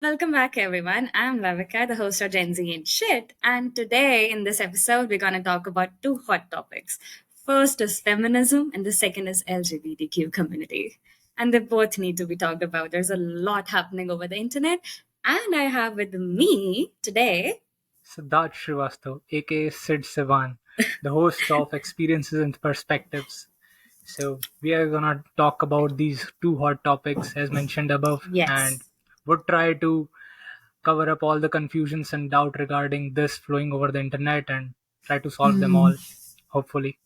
Welcome back, everyone. I'm Lavika, the host of Gen Z and Shit. And today, in this episode, we're going to talk about two hot topics. First is feminism, and the second is LGBTQ community. And they both need to be talked about. There's a lot happening over the internet. And I have with me today. Siddharth Srivastav, aka Siddsiwan, the host of Experiences and Perspectives. So, we are gonna talk about these two hot topics as mentioned above and Yes. would try to cover up all the confusions and doubt regarding this flowing over the internet and try to solve them Hmm. all, hopefully.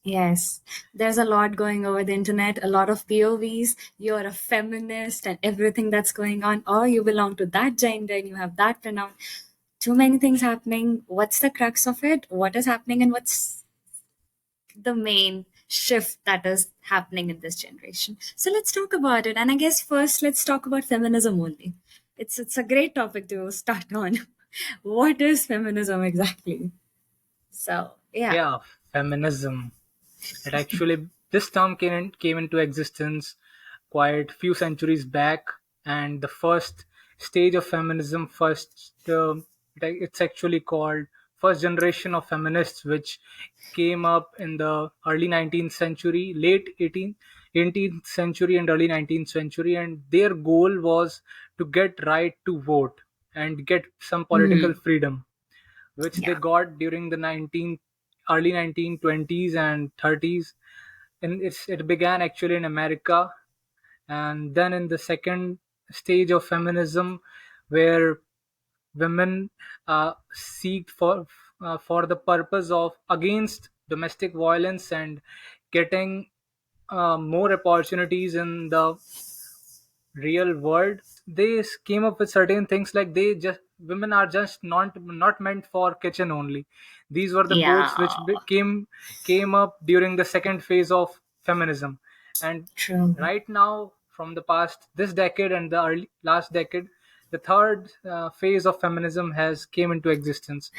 Yes, there's a lot going over the internet, a lot of POVs. You're a feminist and everything that's going on, or you belong to that gender and you have that pronoun. Too many things happening. What's the crux of it? What is happening, and what's the main shift that is happening in this generation? So let's talk about it. And I guess first, let's talk about feminism only. It's a great topic to start on. What is feminism exactly? So yeah. Yeah, feminism. It actually this term came into existence quite few centuries back, and the first stage of feminism, it's actually called first generation of feminists, which came up in the early 19th century, late 18th century, and early 19th century, and their goal was to get right to vote and get some political Hmm. freedom, which they Yeah. got during the early 1920s and 30s. And it began actually in America, and then in the second stage of feminism, where women seek for the purpose of against domestic violence and getting more opportunities in the real world. They came up with certain things like they just women are just not meant for kitchen only. These were the Yeah. quotes which came up during the second phase of feminism. And True. right now, from the past this decade and the early last decade, the third phase of feminism has came into existence.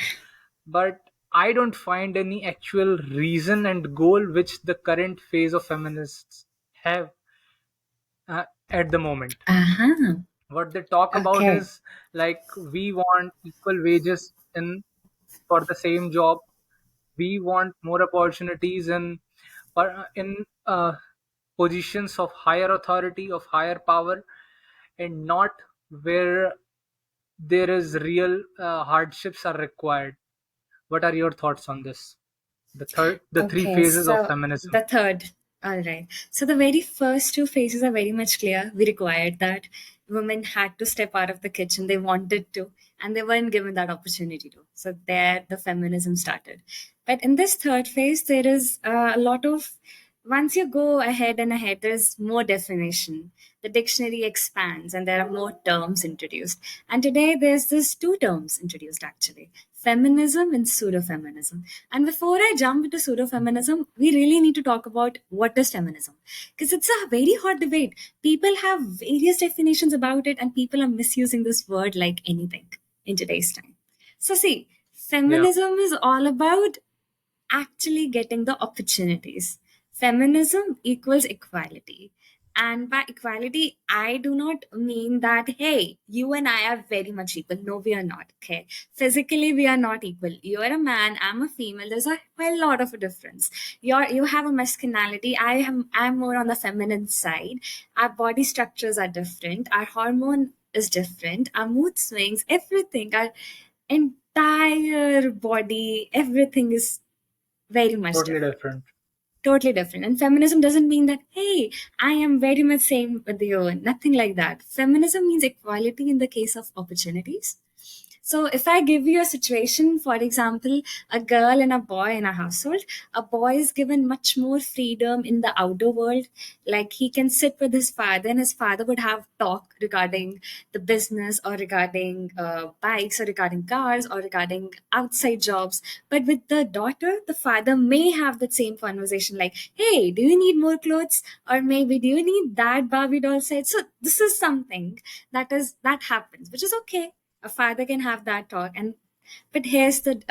But I don't find any actual reason and goal which the current phase of feminists have at the moment. Uh-huh. What they talk about Okay. is like we want equal wages in for the same job. We want more opportunities in positions of higher authority, of higher power, and not where there is real hardships are required. What are your thoughts on this? The three Okay. phases of So feminism. the third. All right. So the very first two phases are very much clear. We required that women had to step out of the kitchen. They wanted to, and they weren't given that opportunity to. So there, the feminism started. But in this third phase, there is a lot of. Once you go ahead and ahead, there's more definition. The dictionary expands, and there are more terms introduced. And today, there's this two terms introduced actually: feminism and pseudo-feminism. And before I jump into pseudo feminism, we really need to talk about what is feminism. Because it's a very hot debate. People have various definitions about it, and people are misusing this word like anything in today's time. So, see, Yeah, feminism is all about actually getting the opportunities. Feminism equals equality. And by equality, I do not mean that, hey, you and I are very much equal. No, we are not. Okay. Physically, we are not equal. You're a man, I'm a female. There's a whole lot of a difference. You have a masculinity. I'm more on the feminine side. Our body structures are different. Our hormone is different. Our mood swings, everything, our entire body, everything is very much totally different. different. Totally different. And feminism doesn't mean that, hey, I am very much same with you. Nothing like that. Feminism means equality in the case of opportunities. So if I give you a situation, for example, a girl and a boy in a household, a boy is given much more freedom in the outer world. Like he can sit with his father and his father would have talk regarding the business or regarding bikes or regarding cars or regarding outside jobs. But with the daughter, the father may have the same conversation like, hey, do you need more clothes? Or maybe do you need that Barbie doll set? So this is something that happens, which is okay. A father can have that talk. And but here's the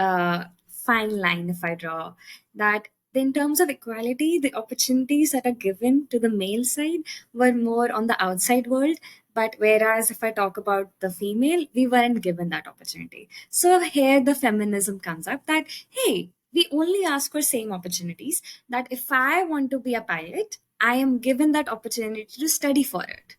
fine line if I draw that in terms of equality, the opportunities that are given to the male side were more on the outside world. But whereas if I talk about the female, we weren't given that opportunity. So here the feminism comes up that, hey, we only ask for same opportunities. That if I want to be a pilot, I am given that opportunity to study for it.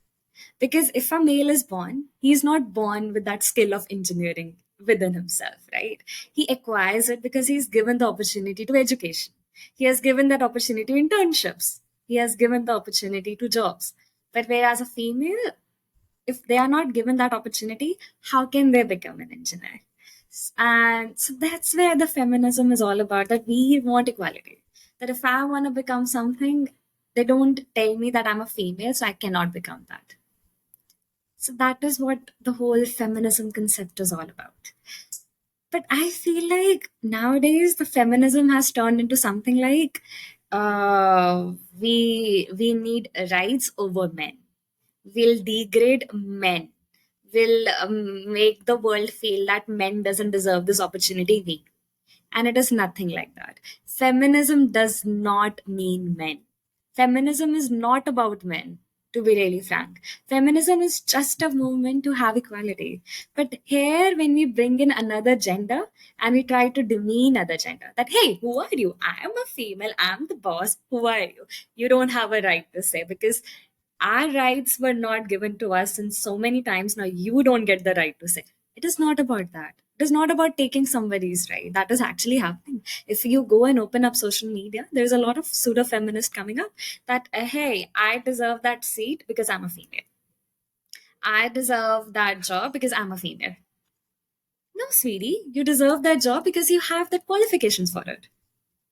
Because if a male is born, he's not born with that skill of engineering within himself, right? He acquires it because he's given the opportunity to education. He has given that opportunity to internships. He has given the opportunity to jobs. But whereas a female, if they are not given that opportunity, how can they become an engineer? And so that's where the feminism is all about, that we want equality. That if I want to become something, they don't tell me that I'm a female, so I cannot become that. So that is what the whole feminism concept is all about. But I feel like nowadays the feminism has turned into something like we need rights over men. We'll degrade men. We'll make the world feel that men doesn't deserve this opportunity. We, and it is nothing like that. Feminism does not mean men. Feminism is not about men, to be really frank. Feminism is just a movement to have equality. But here, when we bring in another gender and we try to demean other gender, that, hey, who are you? I am a female, I'm the boss, who are you? You don't have a right to say, because our rights were not given to us in so many times. Now you don't get the right to say. It is not about that. It is not about taking somebody's right. That is actually happening. If you go and open up social media, there's a lot of pseudo feminists coming up that, hey, I deserve that seat because I'm a female. I deserve that job because I'm a female. No, sweetie, you deserve that job because you have the qualifications for it.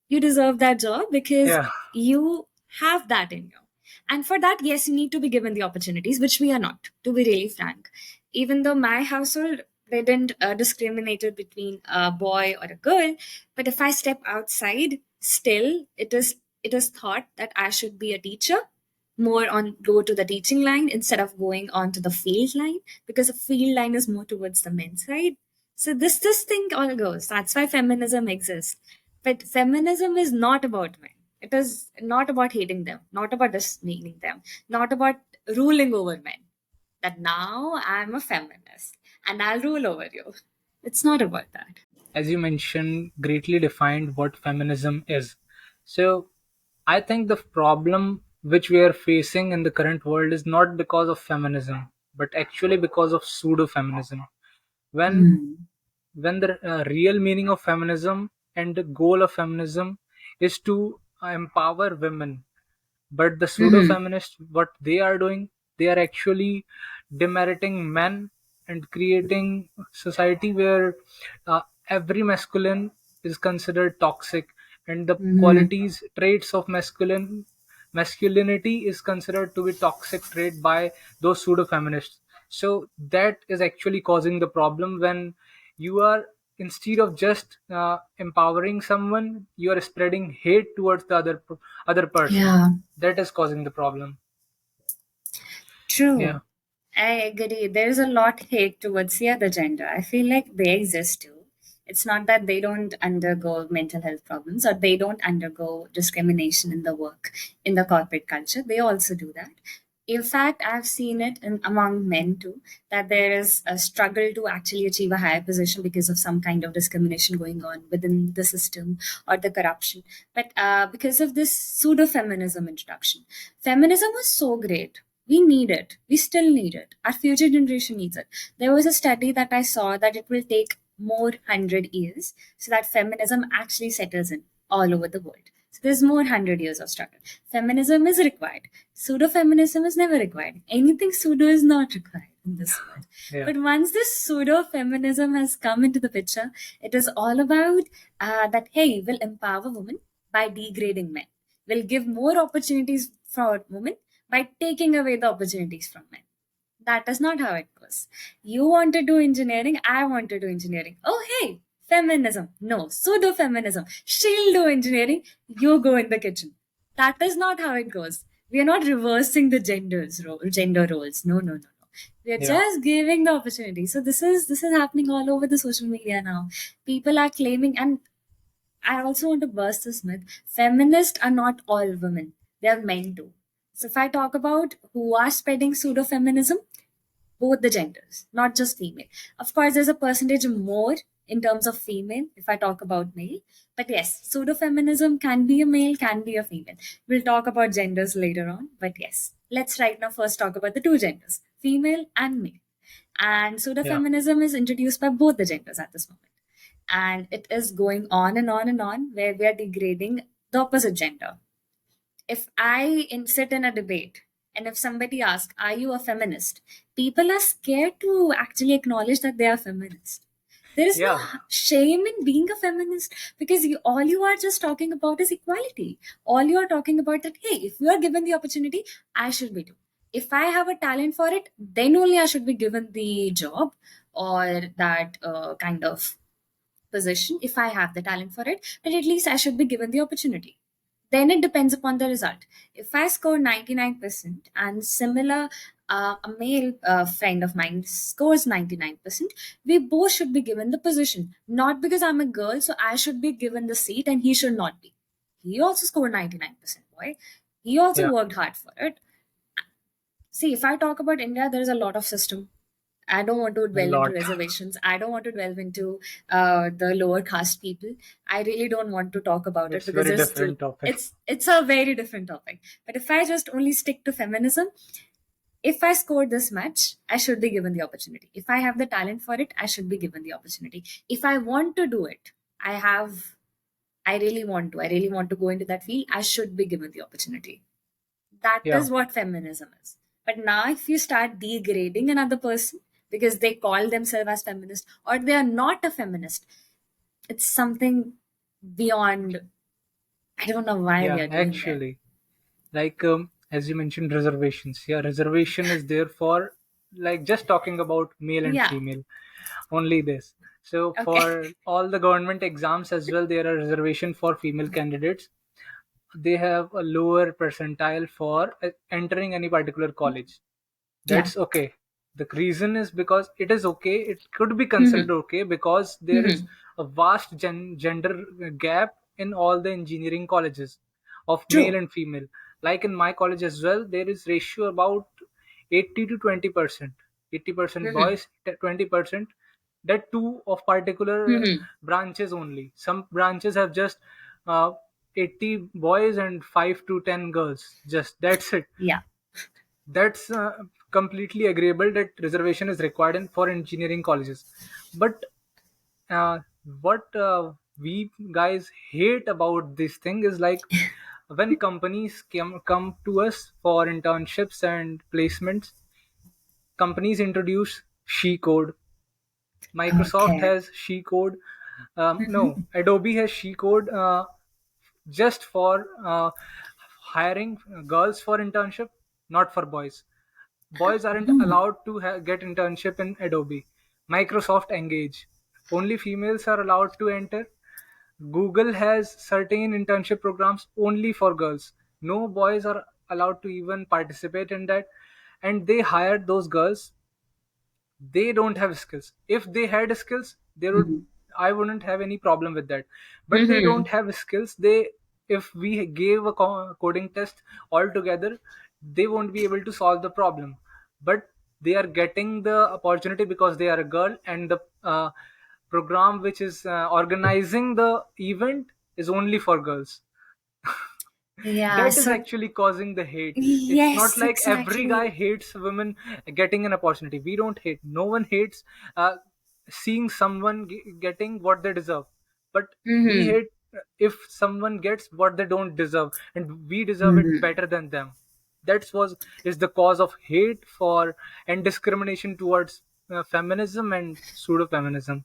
You deserve that job because Yeah. you have that in you. And for that, yes, you need to be given the opportunities, which we are not, to be really frank. Even though my household, they didn't discriminate between a boy or a girl, but if I step outside, still it is thought that I should be a teacher, more on go to the teaching line instead of going on to the field line, because the field line is more towards the men's side. So this thing all goes. That's why feminism exists. But feminism is not about men. It is not about hating them, not about dismissing them, not about ruling over men. That now I'm a feminist and I'll rule over you. It's not about that. As you mentioned, greatly defined what feminism is. So, I think the problem which we are facing in the current world is not because of feminism, but actually because of pseudo feminism. When Hmm. the real meaning of feminism and the goal of feminism is to empower women, but the pseudo Hmm. feminists, what they are doing, they are actually demeriting men and creating society where every masculine is considered toxic, and the Hmm. qualities traits of masculinity is considered to be toxic trait by those pseudo feminists. So that is actually causing the problem. When you are, instead of just empowering someone, you are spreading hate towards the other person. Yeah. That is causing the problem. Yeah. True. I agree. There's a lot hate towards the other gender. I feel like they exist too. It's not that they don't undergo mental health problems or they don't undergo discrimination in the work, in the corporate culture. They also do that. In fact, I've seen it among men too, that there is a struggle to actually achieve a higher position because of some kind of discrimination going on within the system or the corruption. But because of this pseudo feminism introduction, feminism was so great. We need it. We still need it. Our future generation needs it. There was a study that I saw that it will take more 100 years so that feminism actually settles in all over the world. So there's more 100 years of struggle. Feminism is required. Pseudo feminism is never required. Anything pseudo is not required in this world. Yeah. But once this pseudo feminism has come into the picture, it is all about that, hey, we'll empower women by degrading men. We'll give more opportunities for women by taking away the opportunities from men. That is not how it goes. You want to do engineering, I want to do engineering. Oh, hey, feminism. No, pseudo feminism. She'll do engineering, you go in the kitchen. That is not how it goes. We are not reversing the gender roles. No, no, no, no. We are Yeah. just giving the opportunity. So this is happening all over the social media now. People are claiming, and I also want to burst this myth. Feminists are not all women. They are men too. So if I talk about who are spreading pseudo feminism, both the genders, not just female. Of course, there's a percentage more in terms of female if I talk about male. But yes, pseudo feminism can be a male, can be a female. We'll talk about genders later on. But yes, let's right now first talk about the two genders, female and male. And pseudo Yeah. feminism is introduced by both the genders at this moment. And it is going on and on and on, where we are degrading the opposite gender. If sit in a debate and if somebody asks, "Are you a feminist?" people are scared to actually acknowledge that they are feminist. There is no Yeah. shame in being a feminist, because all you are just talking about is equality. All you are talking about that, hey, if you are given the opportunity, I should be too. If I have a talent for it, then only I should be given the job or that kind of position if I have the talent for it, but at least I should be given the opportunity. Then it depends upon the result. If I score 99% and similar, a male friend of mine scores 99%, we both should be given the position. Not because I'm a girl, so I should be given the seat and he should not be. He also scored 99%, boy. He also Yeah. worked hard for it. See, if I talk about India, there is a lot of system. I don't want to A dwell into lot. reservations. I don't want to delve into the lower caste people. I really don't want to talk about it It's because very there's still different topic. it's a very different topic. But if I just only stick to feminism, if I scored this much, I should be given the opportunity. If I have the talent for it, I should be given the opportunity. If I want to do it, I have. I really want to. I really want to go into that field. I should be given the opportunity. That Yeah. is what feminism is. But now, if you start degrading another person because they call themselves as feminist or they are not a feminist, it's something beyond. I don't know why we Yeah. are doing that. Actually, like as you mentioned, reservations. Yeah, reservation is there for, like, just talking about male and Yeah. female. Only this. So Okay. for all the government exams as well, there are reservation for female candidates. They have a lower percentile for entering any particular college. Yeah. That's okay. The reason is because it is okay. It could be considered Hmm. okay because there is Hmm. a vast gender gap in all the engineering colleges of male True. and female. Like in my college as well, there is ratio about 80 to 20%. 80% Hmm. boys, 20%. That too of particular Hmm. branches only. Some branches have just uh, 80 boys and 5 to 10 girls. Just that's it. Yeah. That's completely agreeable that reservation is required for engineering colleges. But uh, what we guys hate about this thing is like when companies come to us for internships and placements, companies introduce she code. Microsoft Okay. has she code. No, Adobe has she code just for hiring girls for internship, not for boys. Boys aren't allowed to get internship in Adobe. Microsoft Engage. Only females are allowed to enter. Google has certain internship programs only for girls. No boys are allowed to even participate in that. And they hired those girls. They don't have skills. If they had skills, they would. Hmm. I wouldn't have any problem with that. But they Hmm. don't have skills. They, if we gave a coding test altogether, they won't be able to solve the problem. But they are getting the opportunity because they are a girl, and the program which is organizing the event is only for girls. Yeah. That is So actually causing the hate. It's not yes, like every guy exactly. hates women getting an opportunity. We don't hate. No one hates seeing someone getting what they deserve. But we Hmm. hate if someone gets what they don't deserve, and we deserve it Hmm. better than them. That's was is the cause of hate for and discrimination towards feminism and pseudo feminism.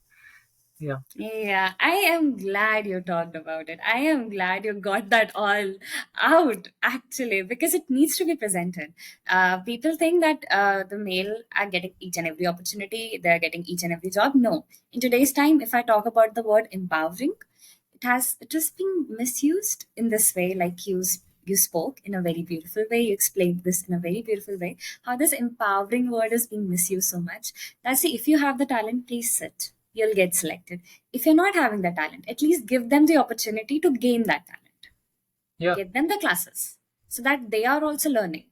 Yeah. Yeah, I am glad you talked about it. I am glad you got that all out, actually, because it needs to be presented. People think that the male are getting each and every opportunity, they're getting each and every job. No. In today's time, if I talk about the word empowering, it has been misused in this way, like you spoke in a very beautiful way. You explained this in a very beautiful way. How this empowering word is being misused so much. That's see, if you have the talent, please sit. you'll get selected. If you're not having that talent, at least give them the opportunity to gain that talent. Yeah. Get them the classes so that they are also learning.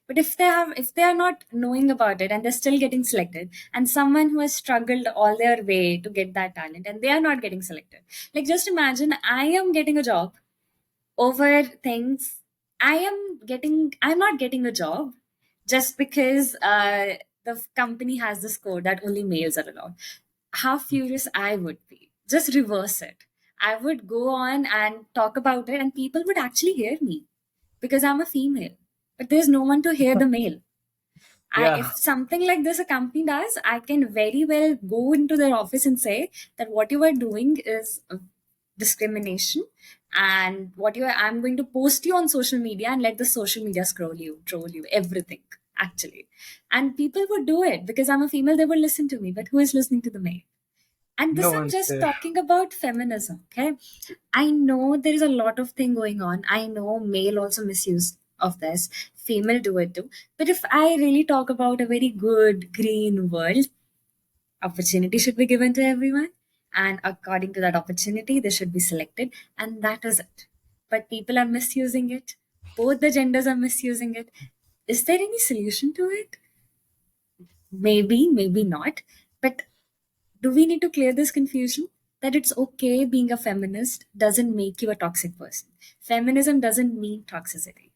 But if they are not knowing about it and they're still getting selected, and someone who has struggled all their way to get that talent and they are not getting selected, like just imagine I am getting a job over things. I'm not getting a job just because the company has this code that only males are allowed. How furious I would be. Just reverse it. I would go on and talk about it, and people would actually hear me because I'm a female. But there's no one to hear the male. Yeah. If something like this a company does, I can very well go into their office and say that what you are doing is discrimination, and I'm going to post you on social media and let the social media scroll you, troll you, everything actually. And people would do it because I'm a female, they would listen to me. But who is listening to the male? And No this I'm one's just there. talking about feminism, okay? I know there is a lot of thing going on. I know male also misuse of this, female do it too. But if I really talk about a very good green world, opportunity should be given to everyone, and according to that opportunity they should be selected, and that is it. But people are misusing it. Both the genders are misusing it. Is there any solution to it? Maybe, maybe not. But do we need to clear this confusion that it's okay being a feminist doesn't make you a toxic person? Feminism doesn't mean toxicity.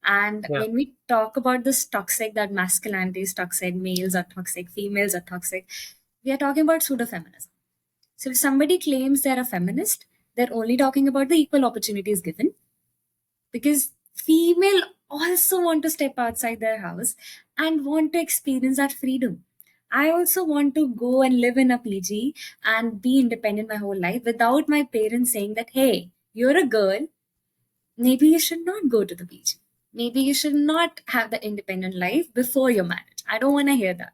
And Yeah. when we talk about this toxic, that masculinity is toxic, males are toxic, females are toxic, we are talking about pseudo feminism. So if somebody claims they're a feminist, they're only talking about the equal opportunities given, because female also want to step outside their house and want to experience that freedom. I also want to go and live in a PG and be independent my whole life without my parents saying that, hey, you're a girl, maybe you should not go to the beach. Maybe you should not have the independent life before your marriage. I don't want to hear that,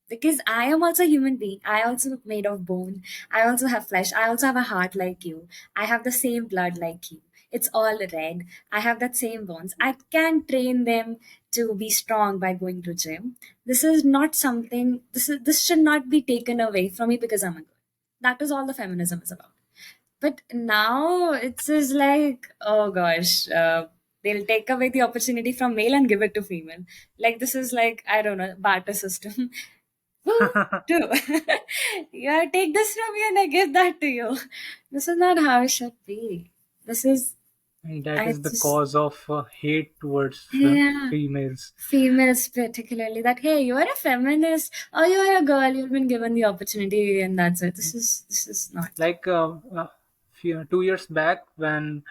because I am also a human being. I also made of bone. I also have flesh. I also have a heart like you. I have the same blood like you. It's all red. I have that same bones. I can train them to be strong by going to gym. This is not something. This should not be taken away from me because I'm a girl. That is all the feminism is about. But now it's just like, oh gosh, they'll take away the opportunity from male and give it to female. Like this is like, I don't know, barter system. Woo, do. Yeah, take this from me and I give that to you. This is not how it should be. This is, And that I is the just, cause of hate towards yeah, females. females particularly, that, hey, you are a feminist or you are a girl, you've been given the opportunity and that's it. This is not. Like 2 years back, when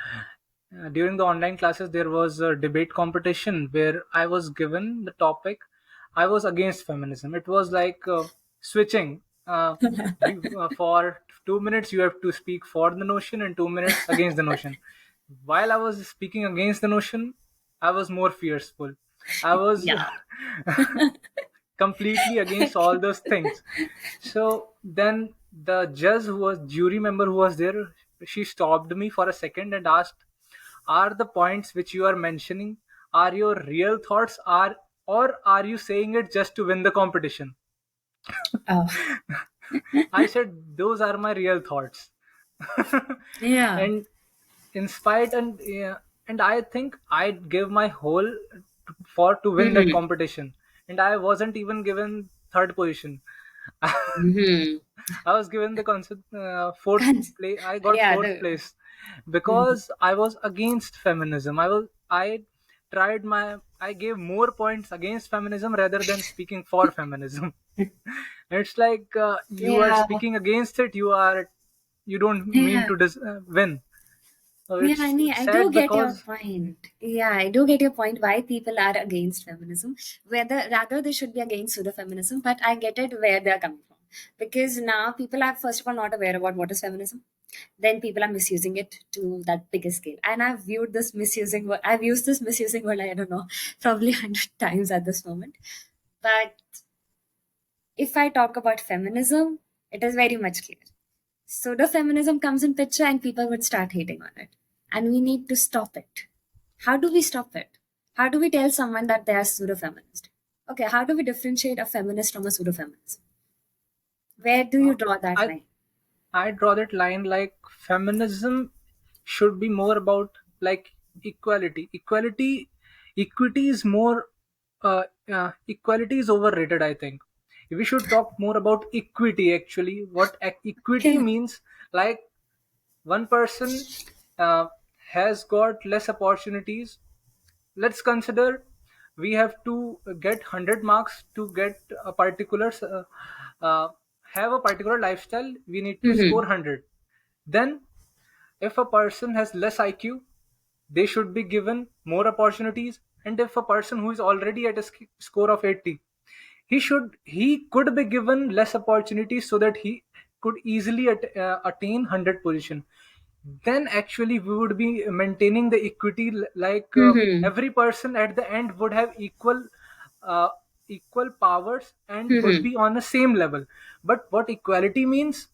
during the online classes there was a debate competition where I was given the topic. I was against feminism. It was like switching. For 2 minutes you have to speak for the notion and 2 minutes against the notion. While I was speaking against the notion, I was more fearful. I was Yeah. completely against all those things. So then the judge, who was jury member who was there, she stopped me for a second and asked, "Are the points which you are mentioning are your real thoughts, are or are you saying it just to win the competition?" Oh, I said, "Those are my real thoughts." yeah. And in spite, and yeah, and I think I'd give my whole for to win that Mm-hmm. competition, and I wasn't even given third position. Mm-hmm. I was given the concept fourth place. I got Yeah. fourth place because I was against feminism. I gave more points against feminism rather than speaking for feminism. It's like you are Yeah. speaking against it. You don't mean Yeah. to win. So Yeah, I it's mean, I do sad get your because point. Yeah, I do get your point why people are against feminism. Whether rather they should be against pseudo feminism, but I get it where they're coming from. Because now people are first of all not aware about what is feminism. Then people are misusing it to that bigger scale. And I've used this misusing word, I don't know, probably 100 times at this moment. But if I talk about feminism, it is very much clear. Pseudo feminism comes in picture and people would start hating on it. And we need to stop it. How do we stop it? How do we tell someone that they are pseudo feminist? Okay, how do we differentiate a feminist from a pseudo feminist? Where do you draw that I line? I draw that line like feminism should be more about like equality. Equity is more. Equality is overrated. I think we should talk more about equity. Actually, what equity Yeah. means, like one person uh, has got less opportunities. Let's consider we have to get 100 marks to get a particular uh, have a particular lifestyle. We need to score Mm-hmm. 100. Then if a person has less IQ, they should be given more opportunities. And if a person who is already at a score of 80, he could be given less opportunities so that he could easily attain 100 position. Then actually we would be maintaining the equity, like Mm-hmm. every person at the end would have uh, equal powers and would Mm-hmm. be on the same level. But what equality means,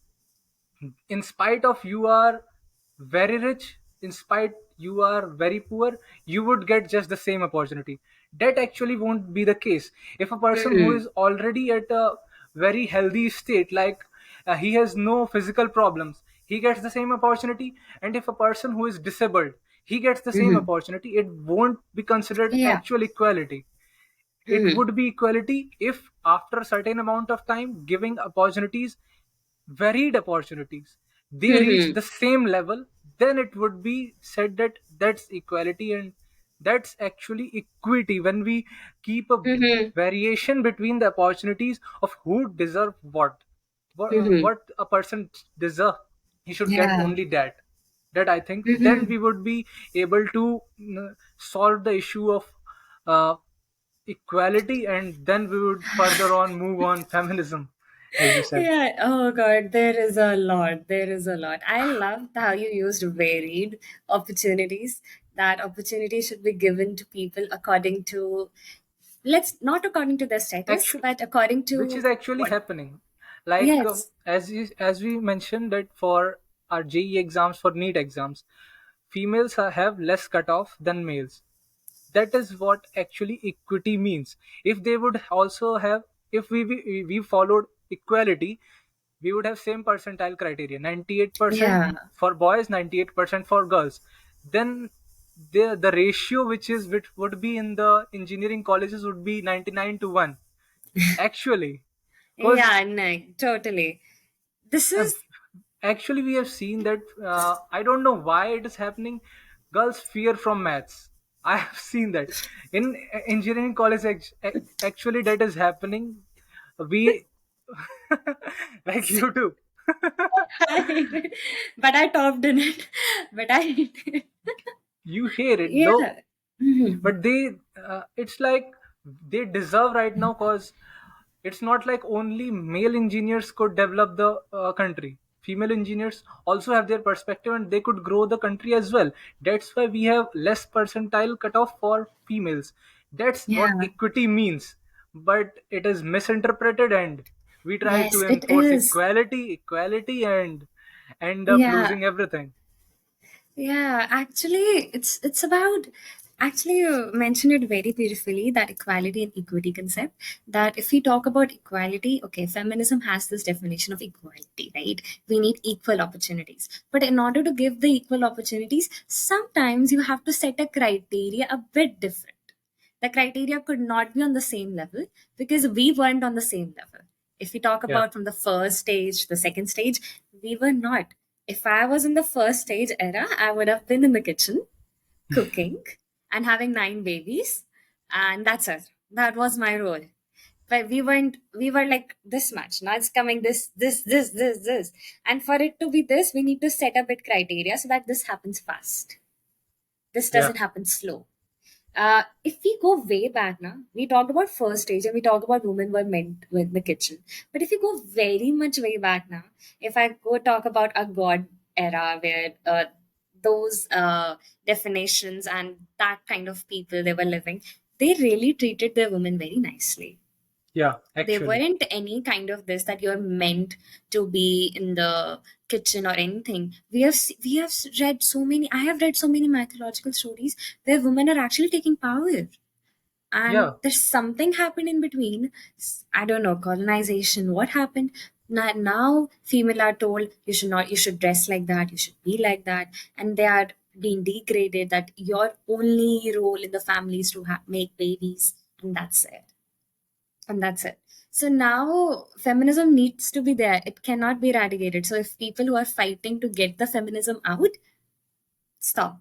in spite of you are very rich, in spite you are very poor, you would get just the same opportunity. That actually won't be the case. If a person who Mm-hmm. is already at a very healthy state, like he has no physical problems, he gets the same opportunity. And if a person who is disabled, he gets the same Mm-hmm. opportunity, it won't be considered Yeah. actual equality. It Mm-hmm. would be equality if after a certain amount of time giving opportunities, varied opportunities, they reach Mm-hmm. the same level, then it would be said that that's equality. And that's actually equity, when we keep a Mm-hmm. variation between the opportunities of who deserve Mm-hmm. what a person deserve. He should get Yeah. only that. I think then Mm-hmm. we would be able to solve the issue of uh, equality, and then we would further on move on feminism, as you said. Yeah. Oh God, there is a lot. There is a lot. I loved how you used varied opportunities. That opportunity should be given to people according to, let's not according to their status, Actually, but according which to is actually what. happening, like Yes. as we mentioned that for our JE exams, for NEET exams, females have less cutoff than males. That is what actually equity means. If they would also have, if we followed equality, we would have same percentile criteria, 98% Yeah. for boys, 98% for girls. Then the ratio which would be in the engineering colleges would be 99 to 1, actually. Because Yeah. No. Totally. This uh, is. actually we have seen that, I don't know why it is happening, girls fear from maths. I have seen that in engineering college. Actually that is happening. We like you too. I hate it, but I topped in it. But I hate it. You hear it though, Yeah. Mhm. but they it's like they deserve right now, because it's not like only male engineers could develop the country. Female engineers also have their perspective and they could grow the country as well. That's why we have less percentile cutoff for females. That's what Yeah. equity means, but it is misinterpreted, and we try to Yes, it enforce is. equality and end up Yeah. losing everything. Yeah, actually, it's about, actually you mentioned it very beautifully, that equality and equity concept. That if we talk about equality, okay, feminism has this definition of equality, right? We need equal opportunities. But in order to give the equal opportunities, sometimes you have to set a criteria a bit different. The criteria could not be on the same level because we weren't on the same level. If we talk Yeah. about from the first stage, the second stage, we were not. If I was in the first stage era, I would have been in the kitchen cooking and having 9 babies, and that's it. That was my role. But we weren't. We were like this much. Now it's coming this, and for it to be this, we need to set a bit criteria so that this happens fast. This Yeah. doesn't happen slow. If we go way back now, we talked about first stage and we talked about women were meant with the kitchen. But if you go very much way back now, if I go talk about a god era where those definitions and that kind of people they were living, they really treated their women very nicely. Yeah, There actually. weren't any kind of this that you're meant to be in the kitchen or anything. We have read so many. I have read so many mythological stories where women are actually taking power, and Yeah. there's something happened in between. I don't know, colonization. What happened? Now female are told you should not, you should dress like that, you should be like that, and they are being degraded that your only role in the family is to make babies, and that's it. And that's it. So now feminism needs to be there. It cannot be eradicated. So if people who are fighting to get the feminism out, stop.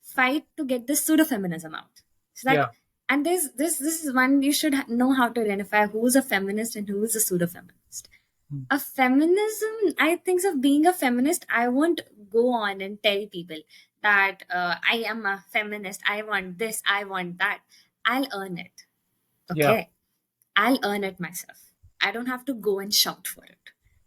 Fight to get the pseudo feminism out. So that, Yeah. and this is one you should know how to identify who's a feminist and who's a pseudo feminist. Mm. A feminism, I think, of being a feminist, I won't go on and tell people that I am a feminist, I want this, I want that. I'll earn it. Yeah. Okay, I'll earn it myself. I don't have to go and shout for it.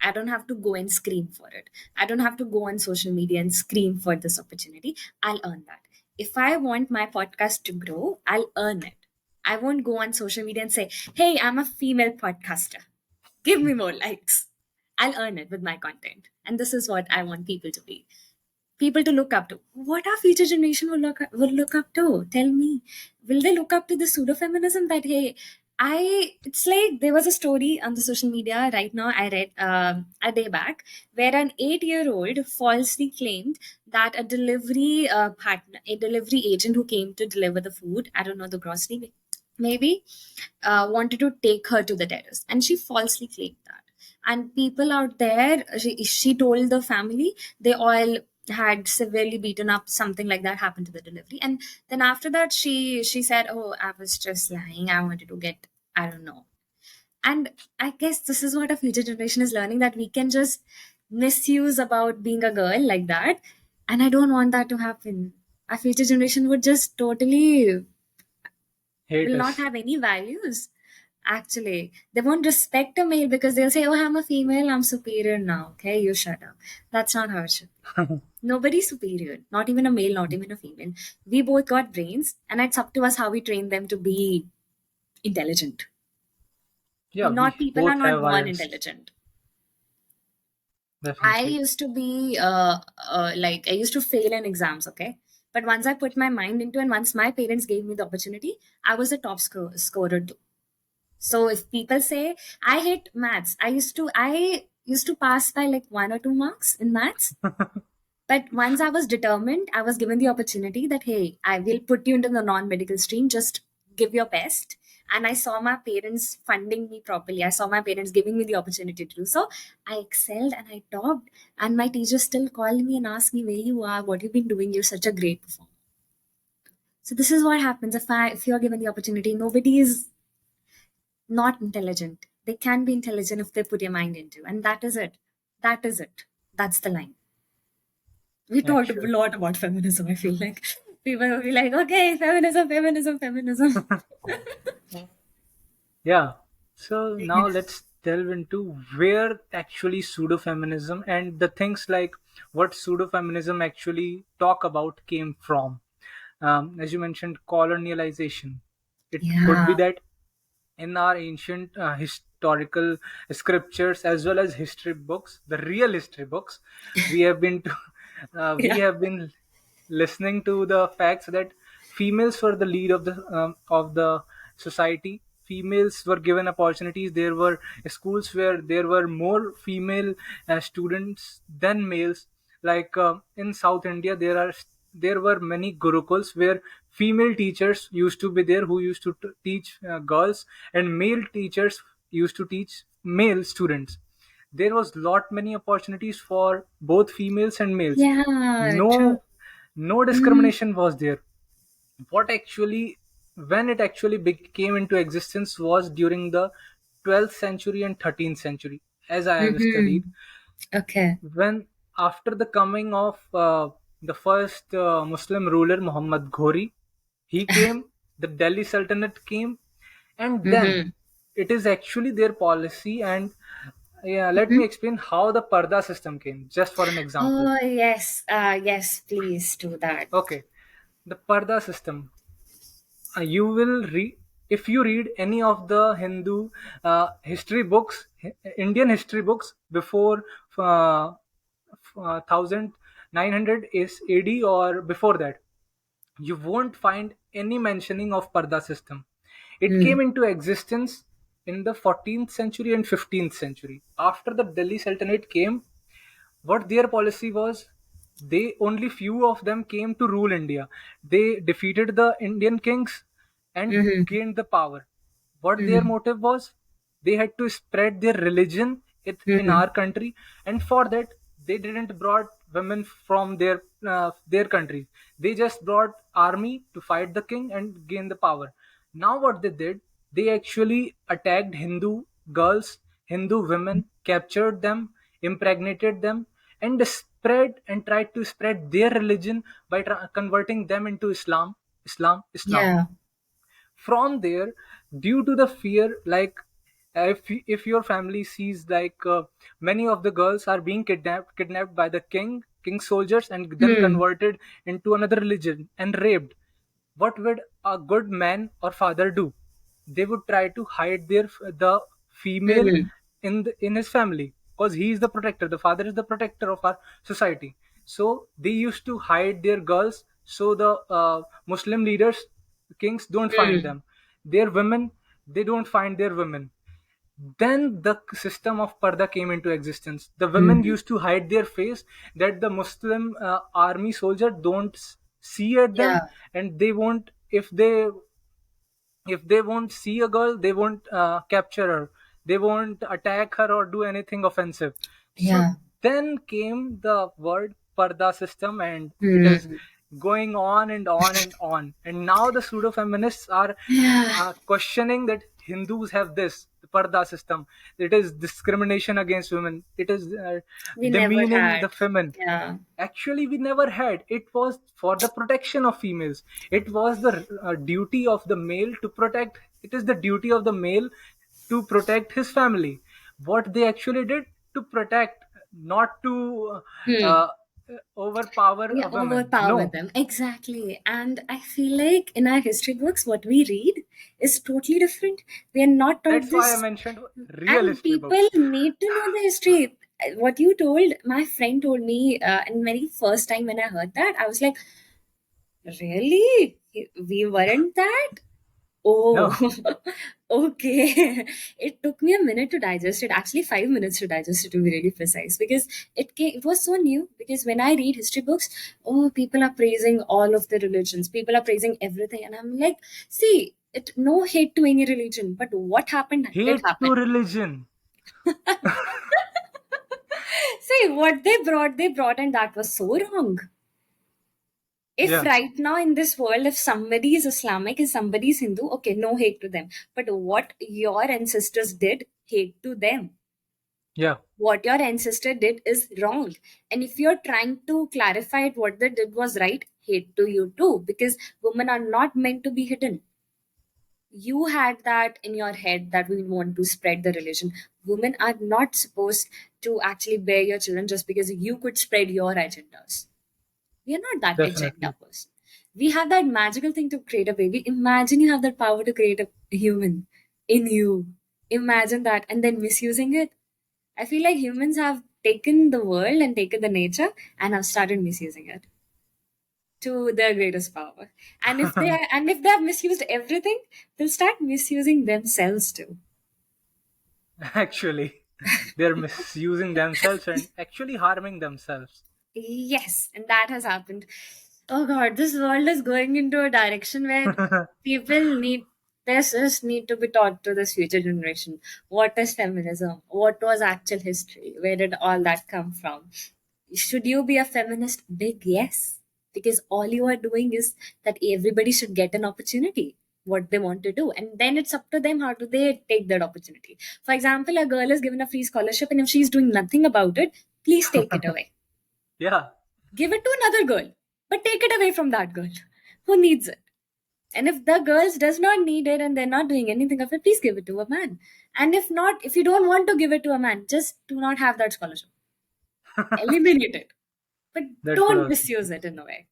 I don't have to go and scream for it. I don't have to go on social media and scream for this opportunity. I'll earn that. If I want my podcast to grow, I'll earn it. I won't go on social media and say, hey, I'm a female podcaster. Give me more likes. I'll earn it with my content. And this is what I want people to be. People to look up to. What our future generation will look up to? Tell me. Will they look up to the pseudo feminism that hey, it's like there was a story on the social media right now I read a day back where an 8-year-old falsely claimed that a delivery partner, a delivery agent who came to deliver the food, I don't know, the grocery maybe, wanted to take her to the terrace, and she falsely claimed that. And people out there, she told the family, they all had severely beaten up, something like that happened to the delivery. And then after that, she said, oh, I was just lying, I wanted to get, I don't know. And I guess this is what a future generation is learning, that we can just misuse about being a girl like that. And I don't want that to happen. Our future generation would just totally Hate will not us. have any values. Actually, they won't respect a male because they'll say, oh, I'm a female, I'm superior now. Okay, you shut up. That's not how it should be. Nobody's superior, not even a male, not even a female. We both got brains, and it's up to us how we train them to be intelligent. Yeah, we Not, people are both not have born irons. intelligent. I Definitely. used to be like, I used to fail in exams, okay? But once I put my mind into it, and once my parents gave me the opportunity, I was a top scorer too. So if people say I hate maths, I used to pass by like 1 or 2 marks in maths. But once I was determined, I was given the opportunity that hey, I will put you into the non-medical stream. Just give your best. And I saw my parents funding me properly. I saw my parents giving me the opportunity to do so. I excelled and I topped. And my teachers still call me and ask me where you are, what you've been doing. You're such a great performer. So this is what happens if you're given the opportunity. Nobody is not intelligent. They can be intelligent if they put your mind into. And that is it. That is it. That's the line. We talked a Actually. lot about feminism, I feel like. People will be like, okay, feminism, feminism, feminism. Yeah. So now Yes. let's delve into where actually pseudo-feminism and the things like what pseudo-feminism actually talk about came from. As you mentioned, colonialization. It could be Yeah. that in our ancient historical scriptures as well as history books, the real history books, we have been we Yeah. have been listening to the facts that females were the lead of the society. Females were given opportunities. There were schools where there were more female students than males. Like in South India, there were many gurukuls where female teachers used to be there who used to teach girls, and male teachers used to teach male students. There was lot many opportunities for both females and males. Yeah, true. No no Mm-hmm. discrimination was there. What actually, when it actually came into existence was during the 12th century and 13th century, as I have studied. Mm-hmm. Okay. When after the coming of the first Muslim ruler Muhammad Ghori, he came, the Delhi Sultanate came, and then Mm-hmm. it is actually their policy. And yeah, let Mm-hmm. me explain how the Parda system came, just for an example. Oh, yes. Yes, please do that. Okay, the Parda system. You will read, if you read any of the Hindu history books, Indian history books before 1900 is AD or before that, you won't find any mentioning of Parda system. It came Mm. into existence in the 14th century and 15th century. After the Delhi Sultanate came, what their policy was, they only few of them came to rule India. They defeated the Indian kings and Mm-hmm. gained the power. What their Mm-hmm. motive was, they had to spread their religion in Mm-hmm. our country, and for that they didn't brought women from their country. They just brought army to fight the king and gain the power. Now what they did, they actually attacked Hindu girls, Hindu women, captured them, impregnated them, and spread and tried to spread their religion by converting them into Islam. Yeah. From there, due to the fear, like if your family sees like many of the girls are being kidnapped by the king soldiers and then Hmm. converted into another religion and raped, what would a good man or father do? They would try to hide the female Mm-hmm. in his family, because he is the protector, the father is the protector of our society. So they used to hide their girls, so the Muslim leaders, kings, don't find Mm-hmm. them. Their women, they don't find their women. Then the system of parda came into existence. The women Mm-hmm. used to hide their face, that the Muslim army soldier don't see at them, Yeah. and they won't, if they won't see a girl, they won't capture her, they won't attack her or do anything offensive. So Yeah. then came the word parda system, and it is Mm-hmm. going on and on and on, and now the pseudo feminists are Yeah. questioning that Hindus have this, the parda system, it is discrimination against women, it is We never demeaning the had. feminine. Yeah. Actually, we never had. It was for the protection of females. It was the duty of the male to protect. It is the duty of the male to protect his family. What they actually did, to protect, not to Hmm. uh, overpower We a woman. overpower No, them. Exactly. And I feel like in our history books, what we read is totally different. We are not taught that's why I this. mentioned real And history people books. need to know the history. What you told, my friend told me, and very first time when I heard that, I was like, really? We weren't that? Oh, No, okay. It took me a minute to digest it. Actually, 5 minutes to digest it, to be really precise, because it was so new. Because when I read history books, oh, people are praising all of the religions. People are praising everything, and I'm like, see, no hate to any religion, but what happened did hate to happen. religion. See, what they brought, and that was so wrong. If Yeah, right now in this world, if somebody is Islamic and somebody is Hindu, okay, no hate to them. But what your ancestors did, hate to them. yeah, What your ancestor did is wrong. And if you're trying to clarify it, what they did was right, hate to you too. Because women are not meant to be hidden. You had that in your head that we want to spread the religion. Women are not supposed to actually bear your children just because you could spread your agendas. We are not that agenda definitely. person. We have that magical thing to create a baby. Imagine you have that power to create a human in you. Imagine that and then misusing it. I feel like humans have taken the world and taken the nature and have started misusing it to their greatest power. And if they have misused everything, they'll start misusing themselves too. Actually, they're misusing themselves and actually harming themselves. Yes, and that has happened. Oh God, this world is going into a direction where people need this just need to be taught to this future generation. What is feminism? What was actual history? Where did all that come from? Should you be a feminist? Big yes. Because all you are doing is that everybody should get an opportunity what they want to do, and then it's up to them how do they take that opportunity. For example, a girl is given a free scholarship, and if she's doing nothing about it, please take it away. Yeah, Give it to another girl, but take it away from that girl who needs it. And if the girls does not need it and they're not doing anything of it, please give it to a man. And if not, if you don't want to give it to a man, just do not have that scholarship. Eliminate it. But that could don't also. misuse it in a way.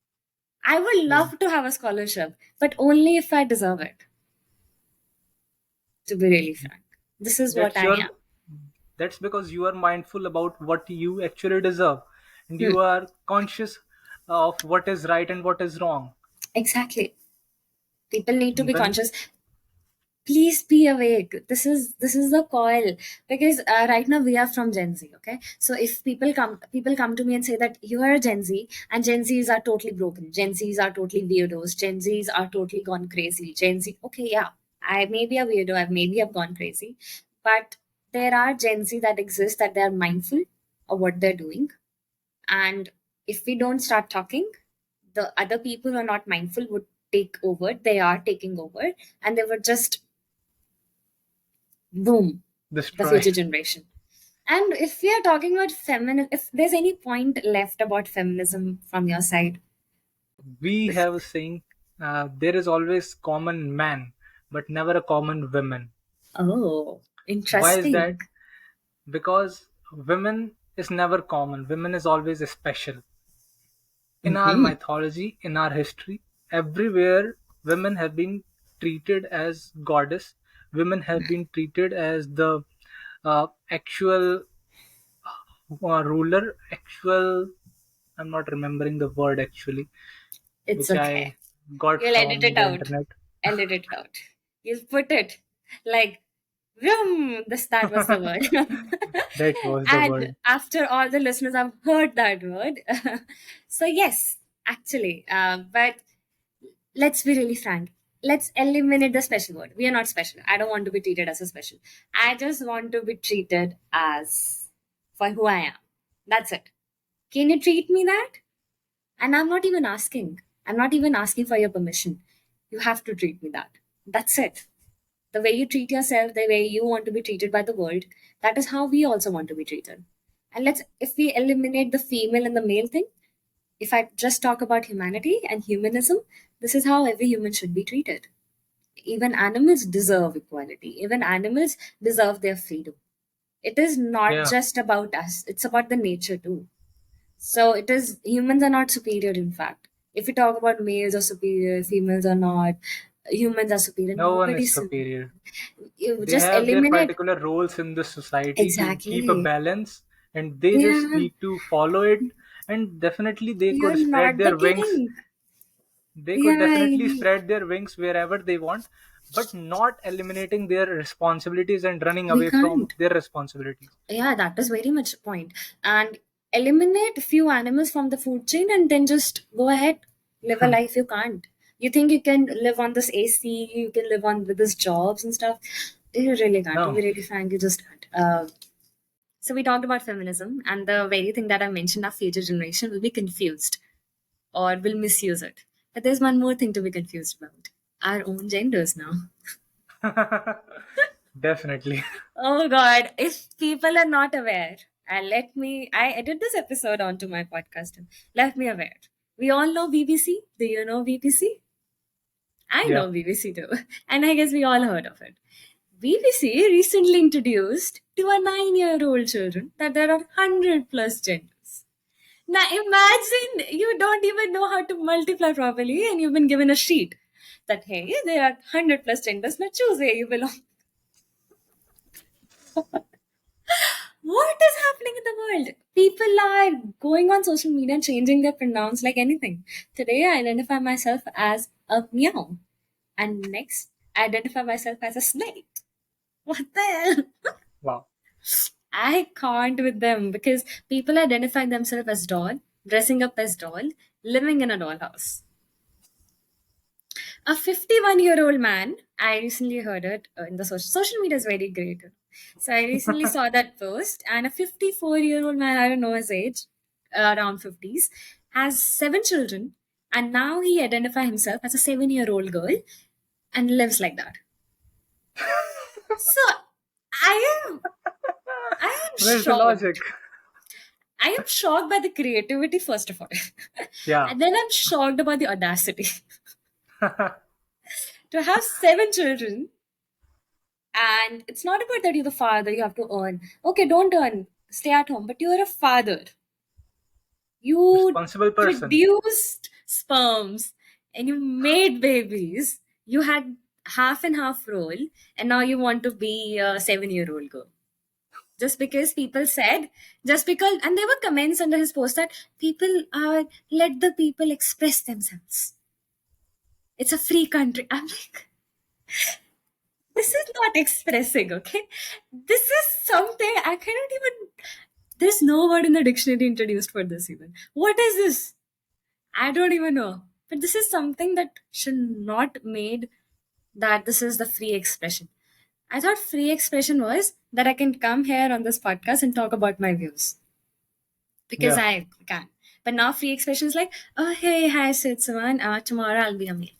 I would Yeah. love to have a scholarship, but only if I deserve it, to be really frank. This is what That's I am. your. That's because you are mindful about what you actually deserve, and Hmm. you are conscious of what is right and what is wrong. Exactly. People need to And be when conscious. Please be awake. This is the call, because right now we are from Gen Z. Okay, so if people come to me and say that you are a Gen Z, and Gen Z's are totally broken, Gen Z's are totally weirdos, Gen Z's are totally gone crazy, Gen Z, okay, yeah, I may be a weirdo, I maybe have gone crazy, but there are Gen Z that exist, that they are mindful of what they're doing. And if we don't start talking, the other people who are not mindful would take over. They are taking over, and they would just boom, the Destroy. future generation. And if we are talking about feminism, if there's any point left about feminism from your side. We have a saying, there is always common man, but never a common woman. Oh, Why is interesting. that? Because women is never common. Women is always special. In our Hmm. mythology, in our history, everywhere women have been treated as goddess. Women have been treated as the actual ruler. Actual, I'm not remembering the word actually, It's which okay. I got You'll edit from it the out. internet. Edit it out. You'll put it like, vroom, that was the word. That was the And word. after all the listeners have heard that word. So, yes, actually. But let's be really frank. Let's eliminate the special word. We are not special. I don't want to be treated as a special. I just want to be treated as for who I am. That's it. Can you treat me that? And I'm not even asking. I'm not even asking for your permission. You have to treat me that. That's it. The way you treat yourself, the way you want to be treated by the world, that is how we also want to be treated. And if we eliminate the female and the male thing, if I just talk about humanity and humanism, this is how every human should be treated. Even animals deserve equality. Even animals deserve their freedom. It is not Yeah, just about us, it's about the nature too. So it is, humans are not superior, in fact. If we talk about males are superior, females are not, humans are superior, no one is nobody's superior. superior. You They just have their eliminate. particular roles in the society to keep a Exactly. balance, and they just Yeah, need to follow it. And definitely, they you're could spread not the their wings. king. They could Yeah, definitely spread their wings wherever they want, but not eliminating their responsibilities and running we away from can't. their responsibilities. Yeah, that is very much a point. And eliminate few animals from the food chain and then just go ahead, live a life you can't. You think you can live on this AC, you can live on with this jobs and stuff. You really can't. To No, be really frank, you just can't. So we talked about feminism, and the very thing that I mentioned, our future generation will be confused or will misuse it. But there's one more thing to be confused about: our own genders now. definitely. Oh God, if people are not aware, I edit this episode onto my podcast and let me aware. We all know BBC. Do you know BBC? I Yeah. know BBC too. And I guess we all heard of it. BBC recently introduced to a 9-year-old children that there are 100 plus genders. Now imagine you don't even know how to multiply properly and you've been given a sheet that, hey, there are 100 plus genders, now choose where you belong. What is happening in the world? People are going on social media and changing their pronouns like anything. Today, I identify myself as a meow, and next, I identify myself as a snake. What the hell? Wow. I can't with them because people identify themselves as doll, dressing up as doll, living in a dollhouse. A 51-year-old man, I recently heard it in the social media is very great. So I recently saw that post, and a 54-year-old man, I don't know his age, around 50s, has 7 children, and now he identifies himself as a 7-year-old girl and lives like that. So I am I am Where's the logic? shocked. I am shocked by the creativity, first of all. Yeah. And then I'm shocked about the audacity. To have 7 children, and it's not about that you're the father, you have to earn. Okay, don't earn, stay at home, but you're a father. You Responsible person. produced sperms and you made babies. You had half and half role, and now you want to be a 7-year-old girl. Just because people said, just because, and there were comments under his post that people are, let the people express themselves. It's a free country. I'm like, This is not expressing, okay? This is something I cannot even. There's no word in the dictionary introduced for this even. What is this? I don't even know. But this is something that should not made that this is the free expression. I thought free expression was that I can come here on this podcast and talk about my views because Yeah. I can. But now free expression is like, oh hey, hi Siddsiwan, tomorrow I'll be a male.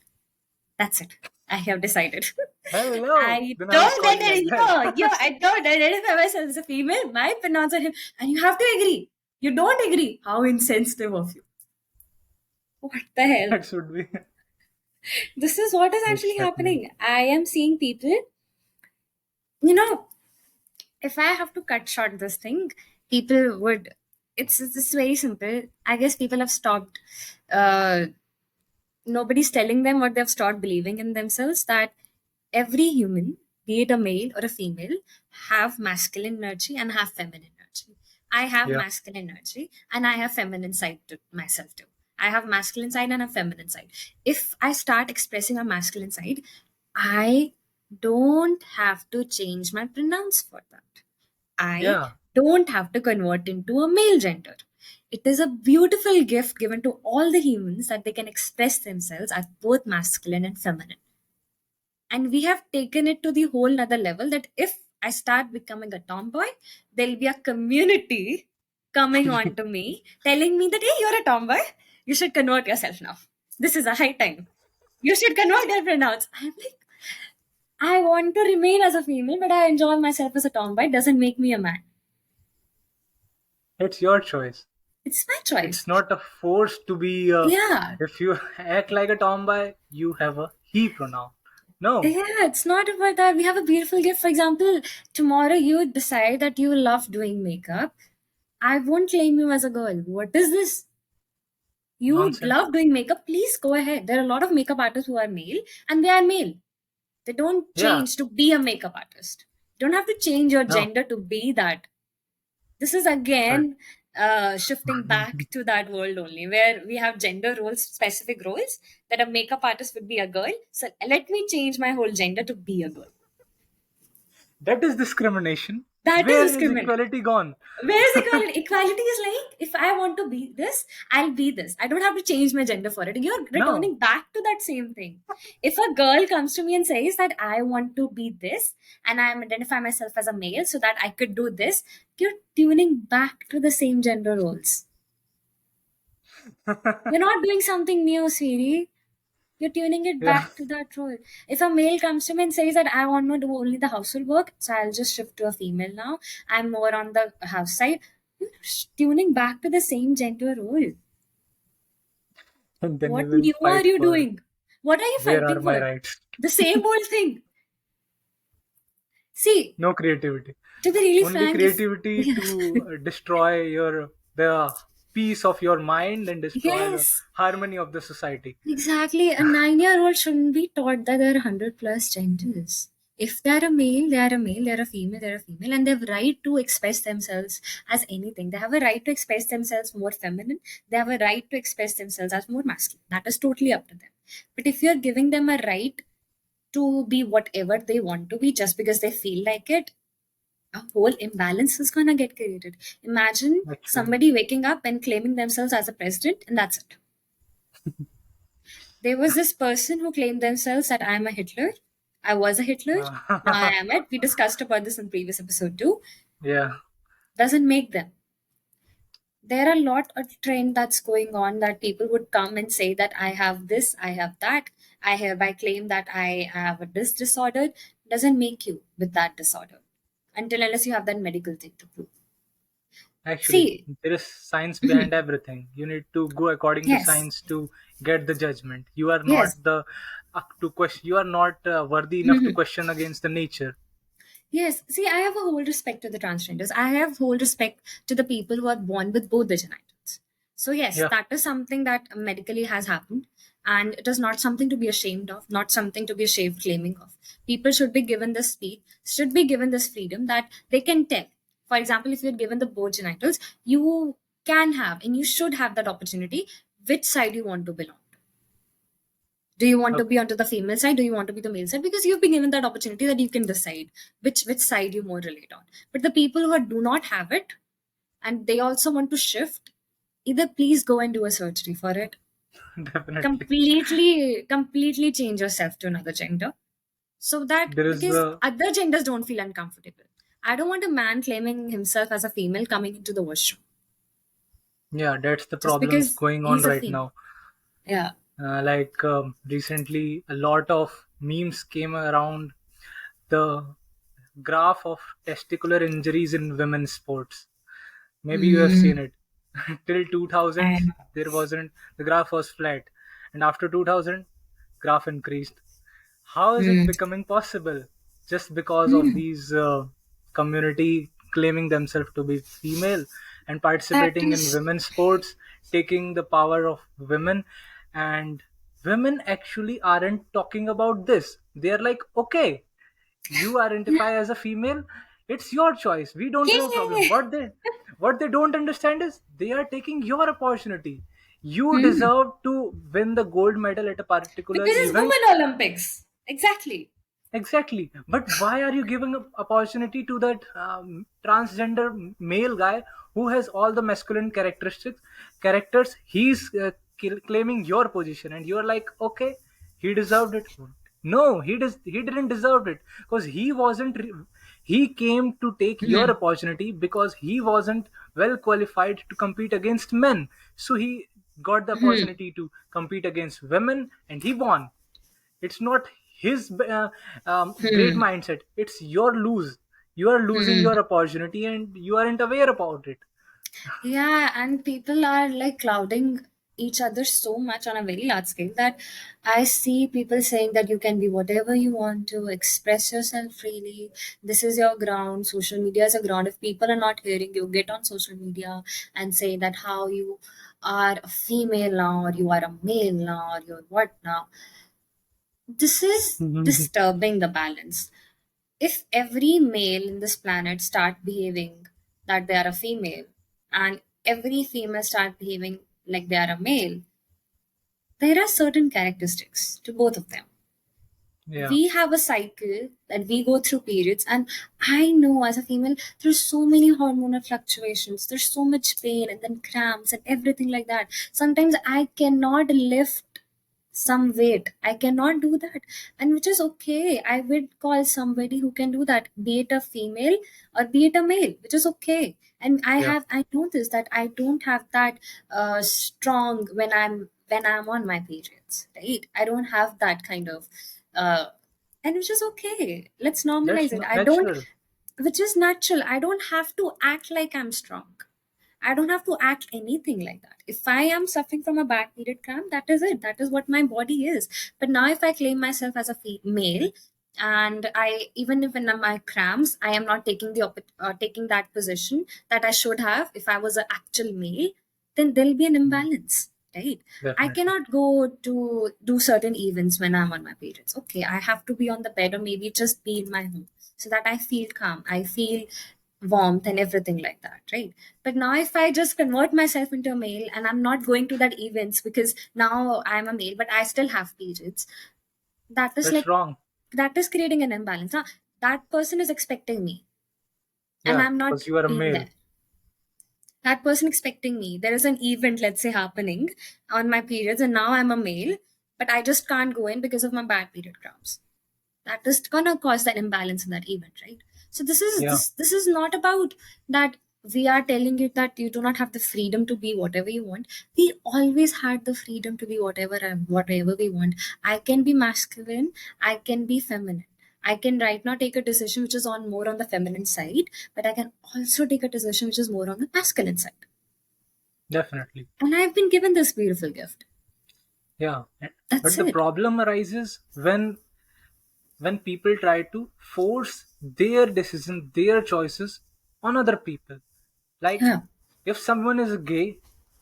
That's it. I have decided. Hello. I Then I will don't call you like that. I don't identify myself as a female. My pronouns are him, and you have to agree. You don't agree. How insensitive of you! What the hell? That should be. This is what is It's actually happening. happening. I am seeing people. You know, if I have to cut short this thing, people would. It's very simple. I guess people have stopped. Uh, Nobody's telling them what they've stopped believing in themselves that every human, be it a male or a female, have masculine energy and have feminine energy. I have Yeah. masculine energy and I have feminine side to myself too. I have masculine side and a feminine side. If I start expressing a masculine side, I don't have to change my pronouns for that. I Yeah. don't have to convert into a male gender. It is a beautiful gift given to all the humans that they can express themselves as both masculine and feminine. And we have taken it to the whole nother level that if I start becoming a tomboy, there'll be a community coming on to me telling me that, hey, you're a tomboy. You should convert yourself now. This is a high time. You should convert your pronouns. I'm like, I want to remain as a female, but I enjoy myself as a tomboy. It doesn't make me a man. It's your choice. It's my It's choice. not a force to be. Yeah. If you act like a tomboy, you have a he pronoun. No. Yeah, it's not about that. We have a beautiful gift. For example, tomorrow you decide that you love doing makeup. I won't claim you as a girl. What is this? You Nonsense. love doing makeup. Please go ahead. There are a lot of makeup artists who are male and they are male. They don't Yeah. change to be a makeup artist. You don't have to change your No. gender to be that. This is But again shifting back to that world only where we have gender roles, specific roles that a makeup artist would be a girl. So let me change my whole gender to be a girl. that is discrimination. That is Where is discrimination. equality gone? Where is equality? Equality is like if I want to be this, I'll be this. I don't have to change my gender for it. You're No. returning back to that same thing. If a girl comes to me and says that I want to be this and I identify myself as a male so that I could do this, you're tuning back to the same gender roles. You're not doing something new, Siri. You're tuning it Yeah. back to that role. If a male comes to me and says that I want to do only the household work, so I'll just shift to a female now. I'm more on the house side. You're tuning back to the same gender role. And then What you will new are fight you for doing? What are you where are fighting my for? rights? The same old thing. See, No creativity. to be really Only frank, if creativity to destroy your the peace of your mind and destroy the yes, harmony of the society. exactly. A 9-year-old shouldn't be taught that there are 100 plus genders. If they're a male, they're a male, they're a female, they're a female, and they have right to express themselves as anything. They have a right to express themselves more feminine. They have a right to express themselves as more masculine. That is totally up to them. But if you're giving them a right to be whatever they want to be just because they feel like it, a whole imbalance is gonna get created. Imagine Actually. somebody waking up and claiming themselves as a president, and that's it. There was this person who claimed themselves that I'm a Hitler. I was a Hitler. Now I am it. We discussed about this in previous episode too. Yeah. Doesn't make them. There are a lot of trend that's going on that people would come and say that I have this, I have that. I hereby claim that I have this disorder. Doesn't make you with that disorder until unless you have that medical thing to prove. Actually, See, there is science behind everything. You need to go according to yes, science to get the judgment. You are yes. not the to question. You are not worthy enough to question against the nature. Yes, see, I have a whole respect to the transgenders. I have whole respect to the people who are born with both the genitals. So yes, Yeah. that is something that medically has happened, and it is not something to be ashamed of, not something to be ashamed claiming of. People should be given this speed, should be given this freedom that they can tell. For example, if you're given the both genitals, you can have and you should have that opportunity which side you want to belong to. Do you want to Okay. be onto the female side? Do you want to be the male side? Because you've been given that opportunity that you can decide which side you more relate on. But the people who do not have it and they also want to shift, either please go and do a surgery for it. Definitely. Completely change yourself to another gender. So that There is because a other genders don't feel uncomfortable. I don't want a man claiming himself as a female coming into the washroom Yeah, that's the just problems because going on he's a right female. now. Yeah. Like recently, a lot of memes came around the graph of testicular injuries in women's sports. Maybe you have seen Mm, it. Till I 2000s, know. there wasn't, the graph was flat, and after 2000, graph increased. How is it Mm, becoming possible? Just because of mm. these community claiming themselves to be female and That participating in is. women's sports, taking the power of women. And women actually aren't talking about this. They're like, okay, you identify as a female, it's your choice, we don't have a problem. Yay! What they don't understand is they are taking your opportunity. You Hmm. deserve to win the gold medal at a particular Because it's event. Women Olympics. Exactly. Exactly. But why are you giving an opportunity to that transgender male guy who has all the masculine characters? He's claiming your position, and you're like, okay, he deserved it. No, he didn't deserve it, because he wasn't. He came to take your Hmm. opportunity because he wasn't well qualified to compete against men. So he got the Hmm. opportunity to compete against women, and he won. It's not his great Hmm. mindset. It's your lose. You are losing Hmm. your opportunity and you aren't aware about it. Yeah, and people are like clouding each other so much on a very large scale that I see people saying that you can be whatever you want to, express yourself freely. This is your ground. Social media is a ground. If people are not hearing you, get on social media and say that how you are a female now, or you are a male now, or you're what now. This is disturbing the balance. If every male in this planet start behaving that they are a female and every female start behaving like they are a male, there are certain characteristics to both of them. Yeah. We have a cycle that we go through periods, and I know as a female there's so many hormonal fluctuations, there's so much pain and then cramps and everything like that. Sometimes I cannot lift some weight, I cannot do that, and which is okay. I would call somebody who can do that, be it a female or be it a male, which is okay. And Yeah. I noticed that I don't have that strong when I'm on my periods, right? I don't have that kind of uh, and which is okay. Let's normalize it. I don't, Natural. which is natural. I don't have to act like I'm strong. I don't have to act anything like that. If I am suffering from a bad period cramp, that is it. That is what my body is. But now, if I claim myself as a male, and I even if in my cramps, I am not taking taking that position that I should have if I was an actual male, then there'll be an Mm, imbalance, right? I definitely. cannot go to do certain events when I'm on my periods. Okay, I have to be on the bed or maybe just be in my home so that I feel calm. I feel warmth and everything like that, right? But now if I just convert myself into a male and I'm not going to that events because now I'm a male but I still have periods, that is That's like wrong. that is creating an imbalance. Huh? That person is expecting me and Yeah, I'm because not you are a being male. there. That person expecting me. There is an event, let's say, happening on my periods, and now I'm a male, but I just can't go in because of my bad period cramps. That is gonna cause that imbalance in that event, right? So this is Yeah, this is not about that we are telling you that you do not have the freedom to be whatever you want. We always had the freedom to be whatever we want. I can be masculine, I can be feminine. I can right now take a decision which is on more on the feminine side, but I can also take a decision which is more on the masculine side. definitely. And I've been given this beautiful gift. Yeah. That's But the it. problem arises when people try to force their decision, their choices on other people. Like, Yeah. if someone is gay,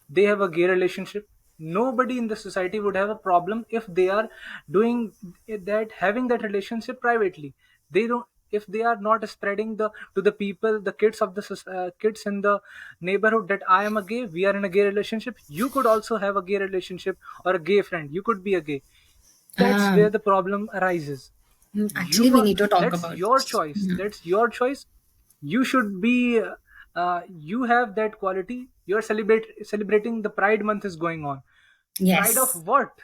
they have a gay relationship. Nobody in the society would have a problem if they are doing that, having that relationship privately. They don't. If they are not spreading the to the people, the kids of the kids in the neighborhood that I am a gay, we are in a gay relationship. You could also have a gay relationship or a gay friend. You could be a gay. That's Um, where the problem arises. Actually, You we are, need to talk that's about your this. choice, that's your choice. You should be you have that quality. You're celebrating the Pride month is going on. Pride of Yes. what?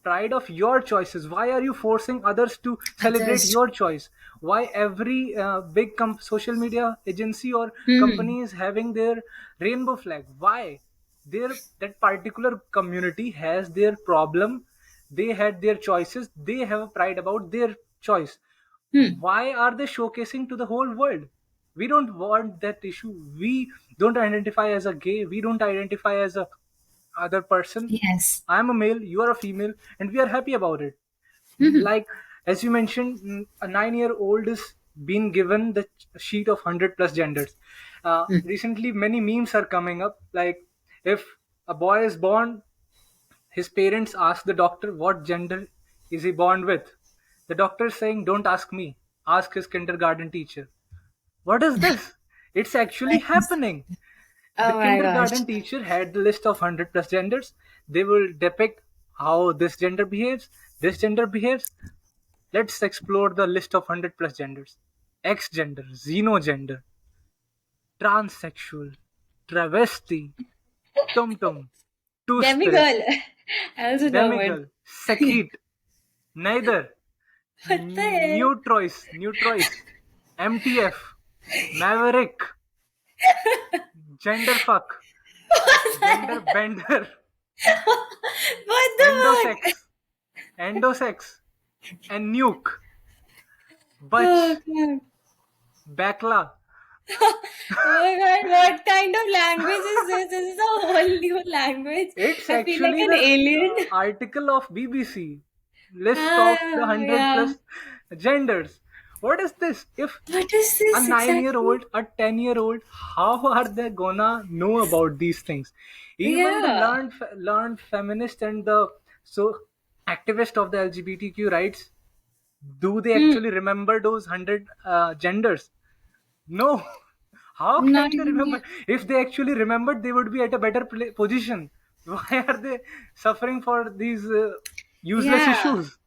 Pride of your choices. Why are you forcing others to celebrate Others. your choice? Why every big social media agency or Hmm. company is having their rainbow flag? Why? Their that particular community has their problem. They had their choices. They have a pride about their choice. Hmm. Why are they showcasing to the whole world? We don't want that issue. We don't identify as a gay. We don't identify as a other person. Yes. I'm a male, you are a female, and we are happy about it. Hmm. Like, as you mentioned, a 9-year-old is being given the sheet of 100 plus genders. Hmm. Recently many memes are coming up, like, if a boy is born, his parents ask the doctor what gender is he born with. The doctor is saying, don't ask me, ask his kindergarten teacher. What is this? It's actually What is- happening. The Oh my gosh. kindergarten teacher had the list of 100 plus genders. They will depict how this gender behaves. Let's explore the list of 100 plus genders: X gender, xenogender, transsexual, travesti, tum-tum, two-spirit, Demigirl. I also know one. demigirl, sekheet, neither, What the hell? neutrois, MTF, maverick, gender fuck, gender bender, What the fuck? endosex, endosex, and nuke, Oh butch, god. bakla. Oh my god, what kind of language is this? This is a whole new language. It's I feel like actually an the alien. article of BBC list of the Ah, 100 yeah. plus genders. What is this? If What is a this 9 year exactly? old, a 10-year-old, how are they gonna know about these things? Even the Yeah. learned feminist and the so activist of the LGBTQ rights, do they Hmm. actually remember those 100 genders? No. How Not can they even remember? yet. If they actually remembered, they would be at a better position. Why are they suffering for these useless Yeah. issues?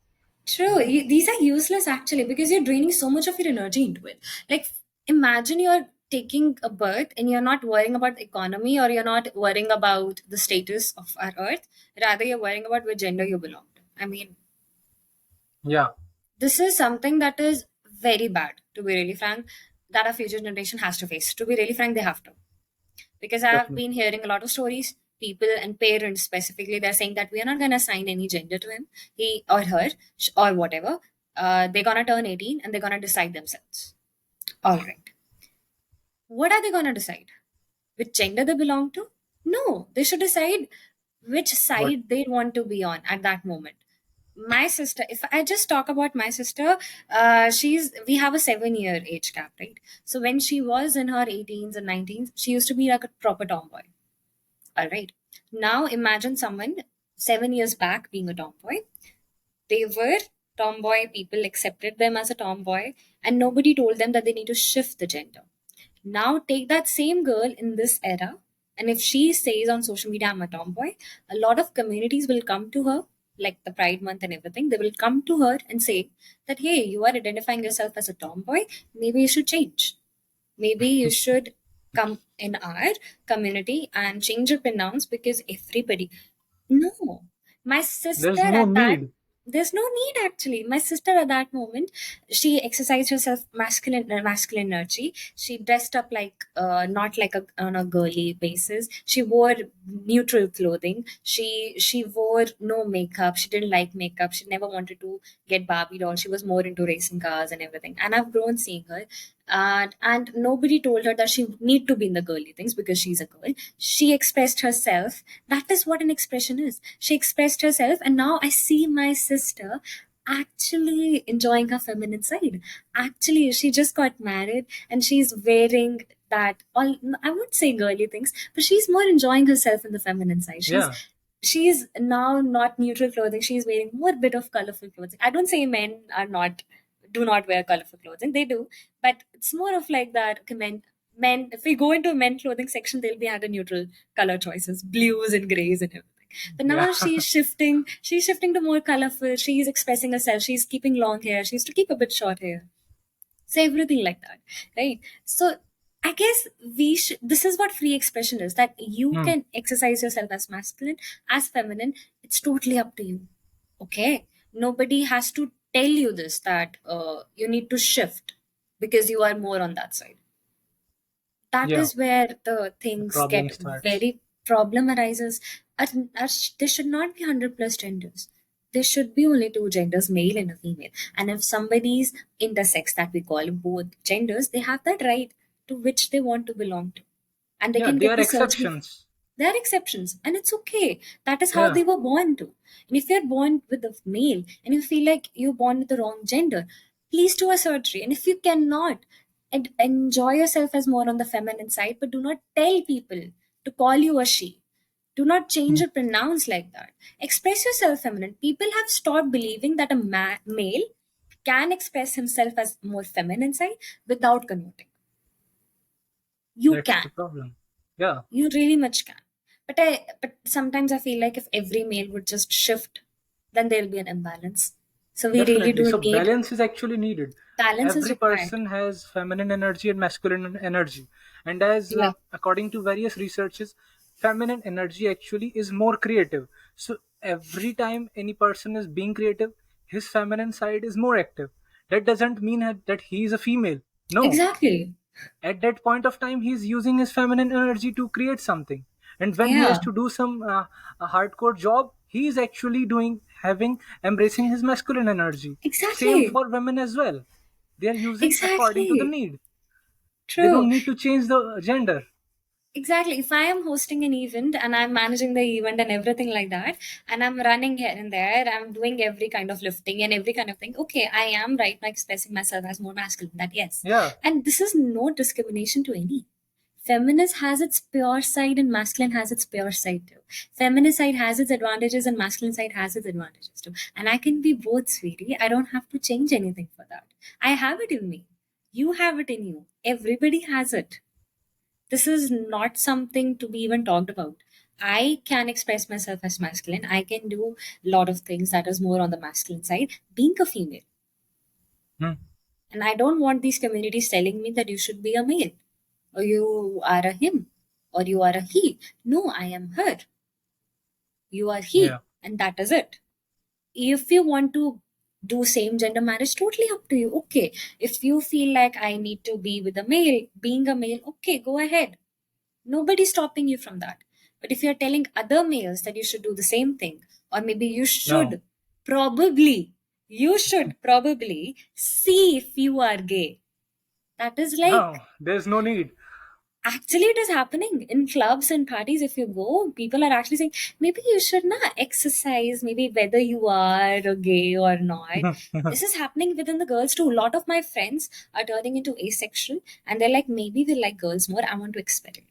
True. These are useless actually because you're draining so much of your energy into it. Like, imagine you're taking a birth and you're not worrying about the economy or you're not worrying about the status of our earth. Rather, you're worrying about which gender you belong to. I mean, Yeah, this is something that is very bad, to be really frank, that our future generation has to face. To be really frank, they have to. Because I've definitely. been hearing a lot of stories, people and parents specifically, they're saying that we are not going to assign any gender to him, he or her, or whatever. They're going to turn 18 and they're going to decide themselves. All right. What are they going to decide? Which gender they belong to? No, they should decide which What? side they want to be on at that moment. My sister, if I just talk about my sister, we have a 7 year age gap, right? So when she was in her 18s and 19s, she used to be like a proper tomboy. All right. Now imagine someone 7 years back being a tomboy. They were tomboy, people accepted them as a tomboy, and nobody told them that they need to shift the gender. Now take that same girl in this era, and if she says on social media, I'm a tomboy, a lot of communities will come to her, like the Pride Month and everything. They will come to her and say that, hey, you are identifying yourself as a tomboy, maybe you should change. Maybe you should come in our community and change your pronouns because everybody. No, my sister There's no at that. need. There's no need actually. My sister at that moment, she exercised herself masculine energy. She dressed up like not like a on a girly basis. She wore neutral clothing. She wore no makeup. She didn't like makeup. She never wanted to get Barbie doll. She was more into racing cars and everything. And I've grown seeing her. And nobody told her that she need to be in the girly things because she's a girl. She expressed herself. That is what an expression is. She expressed herself, and now I see my sister actually enjoying her feminine side. Actually, she just got married and she's wearing that all, I would say girly things, but she's more enjoying herself in the feminine side. Yeah, She's now not neutral clothing. She's wearing more bit of colorful clothing. I don't say men are not do not wear colorful clothing. They do, but it's more of like that. Okay, men. If we go into a men clothing section, they'll be under neutral color choices, blues and grays and everything. But Yeah. now she's shifting to more colorful, she's expressing herself, she's keeping long hair, she used to keep a bit short hair. So everything like that, right? So I guess this is what free expression is, that you Hmm. can exercise yourself as masculine, as feminine. It's totally up to you. Okay, nobody has to tell you this, that you need to shift because you are more on that side. That Yeah. is where the The things problem get starts. very problem arises. There should not be 100 plus genders. There should be only two genders, male and a female. And if somebody's intersex, that we call both genders, they have that right to which they want to belong to, and they Yeah, can they get are the surgery. exceptions. There are exceptions, and it's okay. That is how Yeah. they were born to. And if you're born with a male and you feel like you're born with the wrong gender, please do a surgery. And if you cannot, and enjoy yourself as more on the feminine side, but do not tell people to call you a she. Do not change Hmm. your pronouns like that. Express yourself feminine. People have stopped believing that a male can express himself as more feminine side without converting. You That's can. the problem. Yeah, You really much can. But sometimes I feel like if every male would just shift, then there'll be an imbalance. So we really definitely. do So need balance is actually needed. balance is Every required. person has feminine energy and masculine energy. And as Yeah. according to various researches, feminine energy actually is more creative. So every time any person is being creative, his feminine side is more active. That doesn't mean that he is a female. No, Exactly. at that point of time he's using his feminine energy to create something, and when he has Yeah. to do some a hardcore job, he is actually doing having embracing his masculine energy. Same Exactly. for women as well. They are using according to the Exactly. need. They True. don't need to change the gender. Exactly. If I am hosting an event and I'm managing the event and everything like that, and I'm running here and there, I'm doing every kind of lifting and every kind of thing. Okay, I am right now expressing myself as more masculine. That yes, Yeah. and this is no discrimination to any. Feminist has its pure side and masculine has its pure side too. Feminist side has its advantages and masculine side has its advantages too. And I can be both, sweetie. I don't have to change anything for that. I have it in me. You have it in you. Everybody has it. This is not something to be even talked about. I can express myself as masculine. I can do a lot of things that is more on the masculine side, being a female. Hmm. And I don't want these communities telling me that you should be a male, or you are a him, or you are a he. No, I am her. You are Yeah. he, and that is it. If you want to do same gender marriage, totally up to you. Okay. If you feel like I need to be with a male, being a male, okay, go ahead. Nobody's stopping you from that. But if you're telling other males that you should do the same thing, or maybe No. probably, you should probably see if you are gay. That is like, No, there's no need. actually, it is happening in clubs and parties. If you go, people are actually saying, maybe you should not exercise, maybe whether you are a gay or not. This is happening within the girls too. A lot of my friends are turning into asexual and they're like, maybe we like girls more. I want to experiment.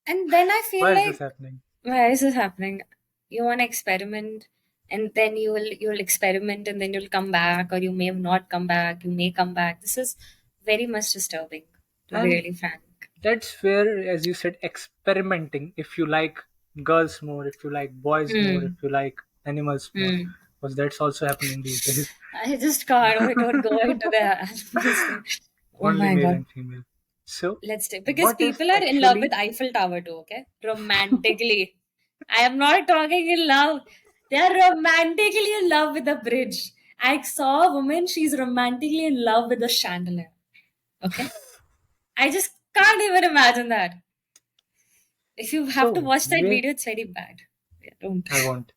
And then I feel Why is this like, happening? why is this happening? You want to experiment, and then you'll experiment, and then you'll come back, or you may have not come back. You may come back. This is very much disturbing, to be And really frank. that's where, as you said, experimenting. If you like girls more, if you like boys more, if Hmm. you like animals more, Hmm. because that's also happening these days. I just can't. Oh, don't go into the animals thing. Oh Only my male god. and female. So, Let's take, because what is people are in love with actually Eiffel Tower too. Okay, romantically. I am not talking in love. They are romantically in love with the bridge. I saw a woman. She's romantically in love with the chandelier. Okay, I just can't even imagine that. If you have to so watch that where video, it's very bad. Yeah, don't. I want?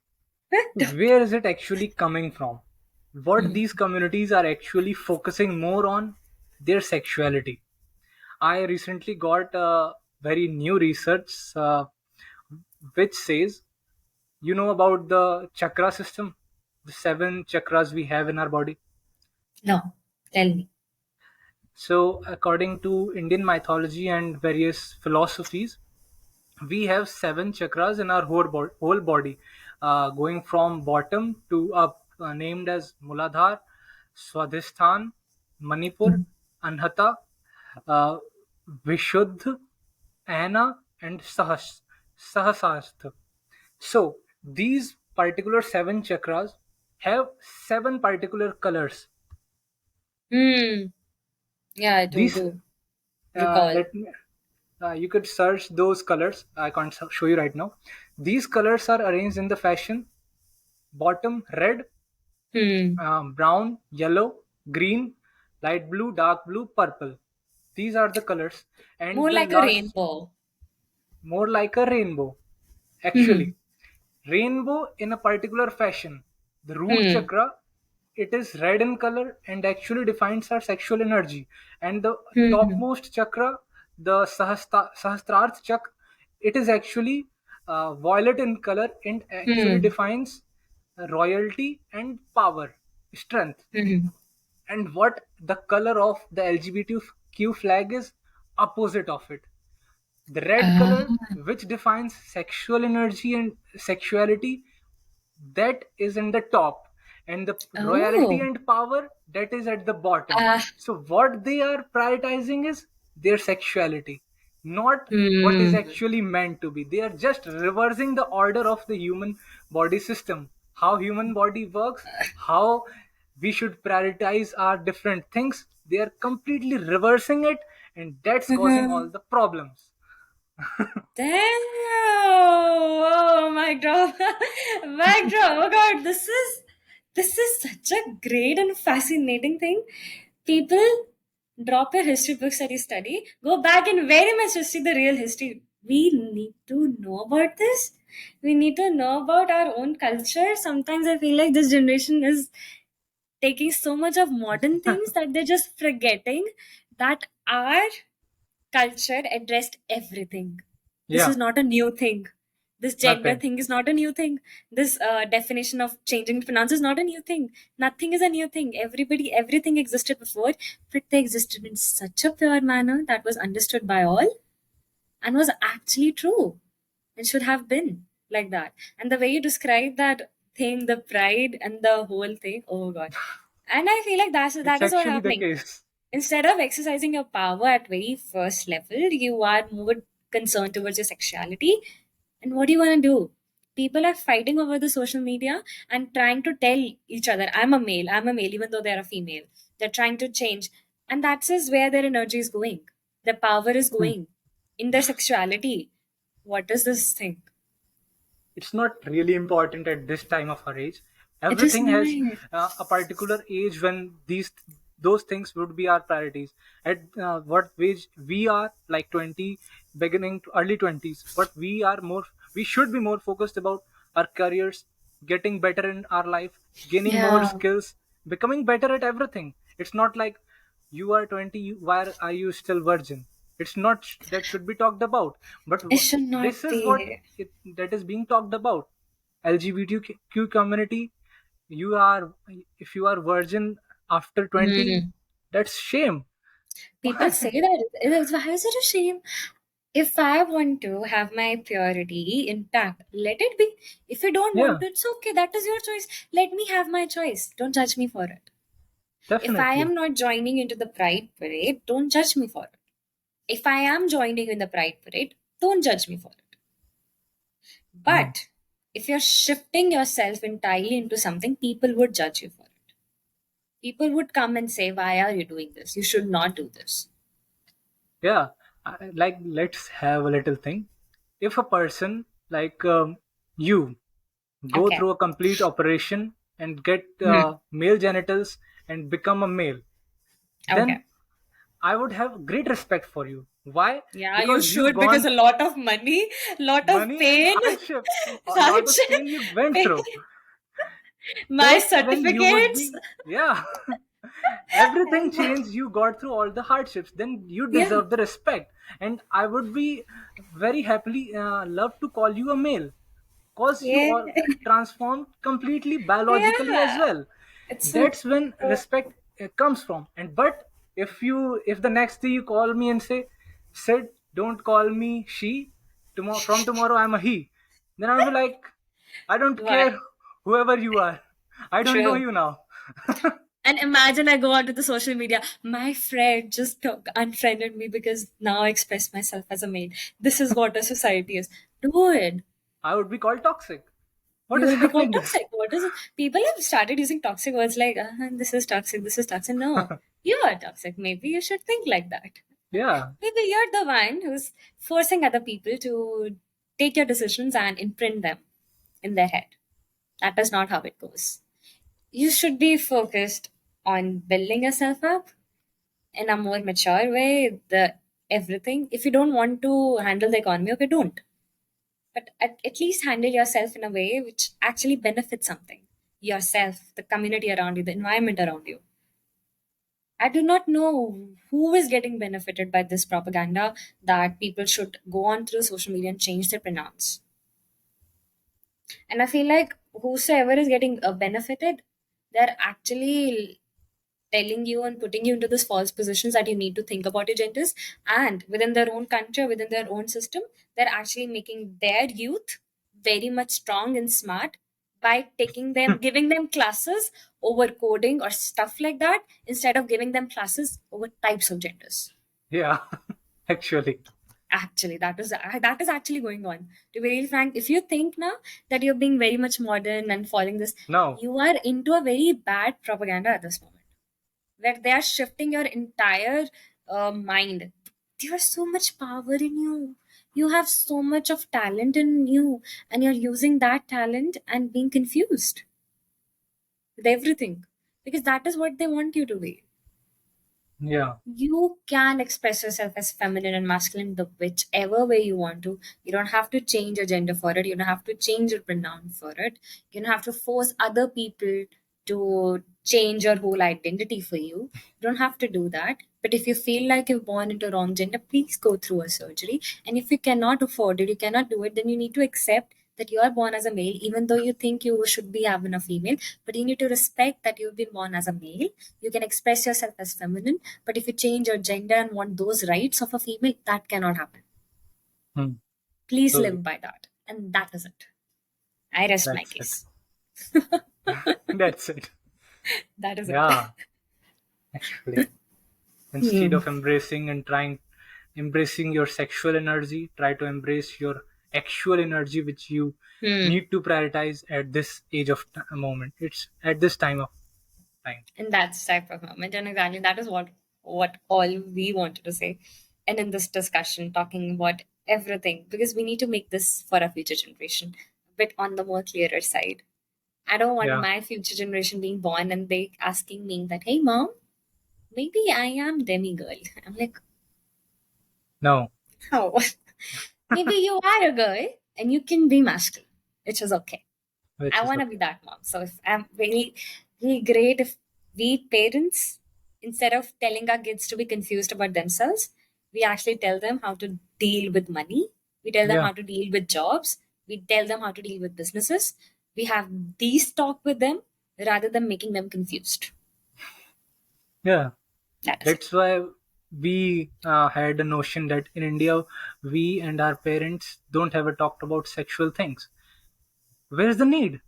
Don't. Where is it actually coming from? What Hmm. these communities are actually focusing more on their sexuality. I recently got a very new research which says, you know about the chakra system, the seven chakras we have in our body. No, tell me. So, according to Indian mythology and various philosophies, we have seven chakras in our whole body, going from bottom to up, named as Muladhar, Swadhisthana, Manipur, Hmm. Anhata, uh, Vishuddha, Ana, and Sahas. Sahasrastra. So these particular seven chakras have seven particular colors. Hmm. Yeah, I do These do recall. let me you could search those colors. I can't show you right now. These colors are arranged in the fashion: bottom red, Hmm. brown, yellow, green, light blue, dark blue, purple. These are the colors, and More the like a last, rainbow. more like a rainbow. Hmm. Actually, rainbow in a particular fashion. The root Hmm. chakra, it is red in color and actually defines our sexual energy. And the Hmm. topmost chakra, the Sahasrarth chakra, it is actually violet in color and actually Hmm. defines royalty and power, strength. Hmm. And what the color of the LGBTQ flag is opposite of it. The red Ah. color, which defines sexual energy and sexuality, that is in the top, and the royalty Oh. and power, that is at the bottom. Ah. So what they are prioritizing is their sexuality, not what is Hmm. actually meant to be. They are just reversing the order of the human body system, how human body works, how we should prioritize our different things. They are completely reversing it, and that's causing all the problems. Damn! Oh my god! My god! Oh god! This is such a great and fascinating thing. People drop your history books that you study, go back and very much to see the real history. We need to know about this. We need to know about our own culture. Sometimes I feel like this generation is taking so much of modern things that they're just forgetting that our culture addressed everything. This Yeah. is not a new thing. This gender Nothing. thing is not a new thing. This definition of changing pronouns is not a new thing. Nothing is a new thing. Everything existed before, but they existed in such a pure manner that was understood by all and was actually true. It should have been like that. And the way you describe that thing, the pride and the whole thing, oh god. And I feel like It's that is what actually the happening. case. Instead of exercising your power at very first level, you are more concerned towards your sexuality. And what do you want to do? People are fighting over the social media and trying to tell each other, I'm a male, even though they're a female. They're trying to change. And that's is where their energy is going. Their power is Hmm. going in their sexuality. What is this thing? It's not really important at this time of our age. It is Everything has not. a particular age when those things would be our priorities. At what age we are, like 20, beginning to early 20s, what we should be more focused about our careers, getting better in our life, gaining more Yeah. skills, becoming better at everything. It's not like you are 20, why are you still virgin? It's not that should be talked about, but It should this not is what be. that is being talked about. LGBTQ community, you are, if you are virgin after 20, Hmm. that's shame. People say that. Why is it a shame? If I want to have my purity intact, let it be. If you don't want Yeah, to, it's okay. That is your choice. Let me have my choice. Don't judge me for it. If I definitely. am not joining into the pride parade, don't judge me for it. If I am joining in the pride parade, don't judge me for it. Hmm. But if you're shifting yourself entirely into something, people would judge you for it. People would come and say, why are you doing this? You should not do this. Yeah, like let's have a little thing. If a person like you go Okay. through a complete operation and get Hmm. male genitals and become a male, then Okay. I would have great respect for you. Why? Yeah, you Because you should because gone a lot of money, lot of money and pain, hardship, a lot of hardship, pain you went pain. through. My That's when you would certificates. be, yeah. Everything changed. You got through all the hardships. Then you Yeah, deserve the respect. And I would be very happily love to call you a male, cause you yeah, all transformed completely biologically as yeah. well. It's so That's when true. respect comes from. And but if the next day you call me and say, Sid, don't call me she, tomorrow, from tomorrow I'm a he, then I'll be like, I don't Why? care whoever you are, I don't know True. you now. And imagine I go onto the social media, my friend just unfriended me because now I express myself as a male. This is what a society is. Dude, I would be called toxic. What you is will be called happening there? toxic. What is it? People have started using toxic words like, this is toxic, this is toxic. No, you are toxic. Maybe you should think like that. Yeah, Maybe you're the one who's forcing other people to take your decisions and imprint them in their head. That is not how it goes. You should be focused on building yourself up in a more mature way. The everything. If you don't want to handle the economy, okay, don't. But at least handle yourself in a way which actually benefits something. Yourself, the community around you, the environment around you. I do not know who is getting benefited by this propaganda that people should go on through social media and change their pronouns. And I feel like whosoever is getting benefited, they're actually telling you and putting you into this false positions that you need to think about your genders. And within their own country, within their own system, they're actually making their youth very much strong and smart by taking them, giving them classes over coding or stuff like that, instead of giving them classes over types of genders. yeah, actually. Actually, that is actually going on. To be really frank, if you think now that you're being very much modern and following this, No, you are into a very bad propaganda at this moment, where they are shifting your entire mind. There is so much power in you. You have so much of talent in you, and you're using that talent and being confused with everything because that is what they want you to be. yeah, You can express yourself as feminine and masculine the whichever way you want to. You don't have to change your gender for it. You don't have to change your pronoun for it. You don't have to force other people to change your whole identity for you. You don't have to do that. But if you feel like you're born into wrong gender, please go through a surgery. And if you cannot afford it, you cannot do it, then you need to accept that you are born as a male, even though you think you should be having a female. But you need to respect that you've been born as a male. You can express yourself as feminine, but if you change your gender and want those rights of a female, that cannot happen. hmm. Please Those, live by that. And that is it. I rest my that's it. case. That's it. That is it. Yeah, actually. Instead Hmm. of embracing and trying, embracing your sexual energy, try to embrace your actual energy, which you Hmm. need to prioritize at this age of moment. It's at this time of time. And that's type of moment. And exactly that is what all we wanted to say. And in this discussion, talking about everything, because we need to make this for our future generation a bit on the more clearer side. I don't want Yeah. my future generation being born and they asking me that, hey mom, maybe I am demi girl. I'm like, No. how? Maybe you are a girl and you can be masculine, which is okay. Which I is want to be okay. that mom. So if I'm really, really great if we parents, instead of telling our kids to be confused about themselves, we actually tell them how to deal with money. We tell them Yeah. how to deal with jobs. We tell them how to deal with businesses. We have these talk with them rather than making them confused. Yeah. That is it. That's why we had a notion that in India, we and our parents don't ever talked about sexual things. Where's the need?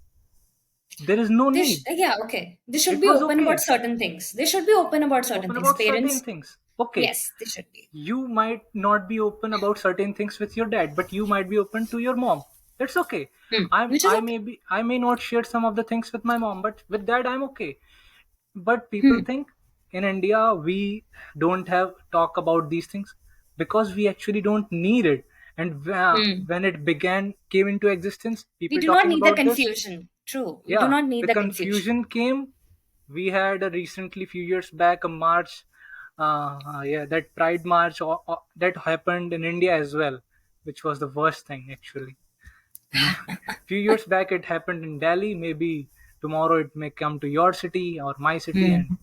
There is no need. Yeah, okay. They should It be was open about okay. certain things. They should be open about certain Open things. about certain Parents, things. Okay. yes, they should be. You might not be open about certain things with your dad, but you might be open to your mom. That's okay. Hmm. I'm Which is okay. I may not share some of the things with my mom, but with dad I'm okay. But people Hmm. think in India we don't have talk about these things because we actually don't need it. And Hmm. when it began came into existence, We people do not talking need the about this. confusion. True. We do Yeah, not need the the confusion. confusion came. We had a recently few years back a march, yeah, that Pride March that happened in India as well, which was the worst thing actually. Few years back it happened in Delhi. Maybe tomorrow it may come to your city or my city, and Hmm.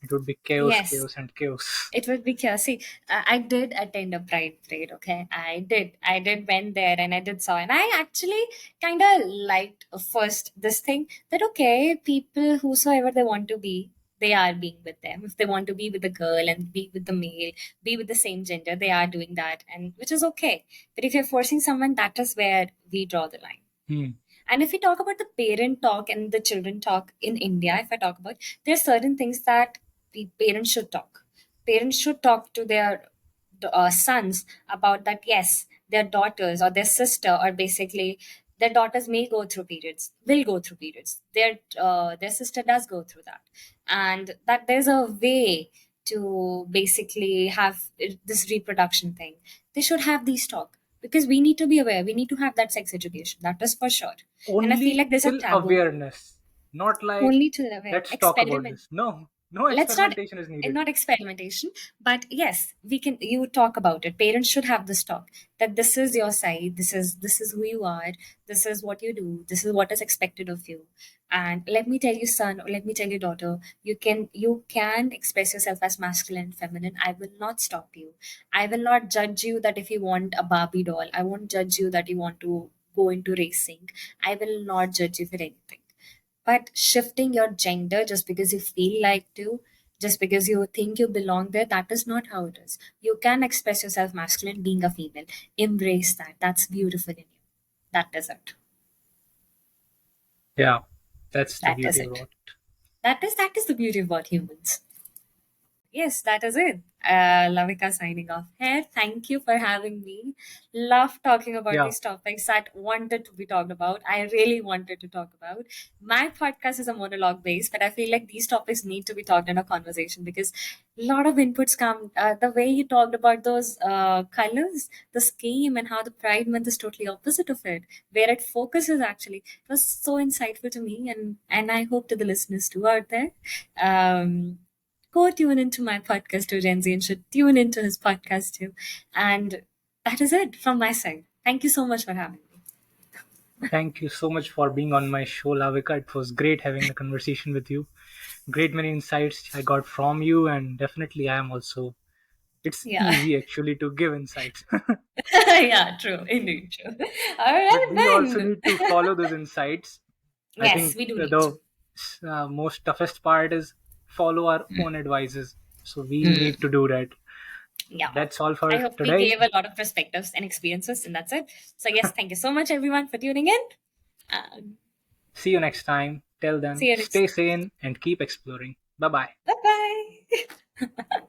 it would be chaos, Yes. chaos, and chaos. It would be chaos. See, I did attend a pride parade. Okay, I did went there and I did saw, and I actually kind of liked first this thing that okay, people whosoever they want to be, they are being with them. If they want to be with the girl and be with the male, be with the same gender, they are doing that, and which is okay. But if you're forcing someone, that is where we draw the line. Hmm. And if we talk about the parent talk and the children talk in India, if I talk about, there are certain things that the parents should talk. Parents should talk to their sons about that. Yes, their daughters or their sister, or basically their daughters may go through periods, will go through periods. Their sister does go through that, and that there's a way to basically have this reproduction thing. They should have these talk, because we need to be aware. We need to have that sex education. That is for sure. And I feel Only like there's a till taboo. awareness, not like Only to aware. let's talk about Experiment. this. No, no Let's not, experimentation is needed. not experimentation, but yes, we can, you talk about it. Parents should have this talk, that this is your side, this is who you are, this is what you do, this is what is expected of you. And let me tell you, son, or let me tell you, daughter, you can express yourself as masculine and feminine. I will not stop you. I will not judge you that if you want a Barbie doll. I won't judge you that you want to go into racing. I will not judge you for anything. But shifting your gender just because you feel like to, just because you think you belong there, that is not how it is. You can express yourself masculine being a female. Embrace that. That's beautiful in you. That is it. Yeah, that's the That is beauty it. about it. That is the beauty about humans. Yes, that is it. Lavika signing off here. Thank you for having me. Love talking about Yeah, these topics that wanted to be talked about. I really wanted to talk about. My podcast is a monologue based, but I feel like these topics need to be talked in a conversation, because a lot of inputs come. The way you talked about those colors, the scheme, and how the Pride Month is totally opposite of it, where it focuses actually. It was so insightful to me, and I hope to the listeners too out there. Go tune into my podcast too. Gen Z and should tune into his podcast too. And that is it from my side. Thank you so much for having me. thank you so much for being on my show, Lavika. It was great having a conversation with you. Great many insights I got from you, and definitely I am also. It's Yeah. easy actually to give insights, Yeah, true. Indeed, true. All but right, we also then. need to follow those insights. I Yes, think we do need to. the most toughest part is follow our own advices. So we need Mm, to do that. yeah. That's all I for hope we today. gave a lot of perspectives and experiences, and that's it. So, yes, thank you so much, everyone, for tuning in. Um, See you next time. Tell them See you next stay time. sane and keep exploring. Bye bye. Bye bye.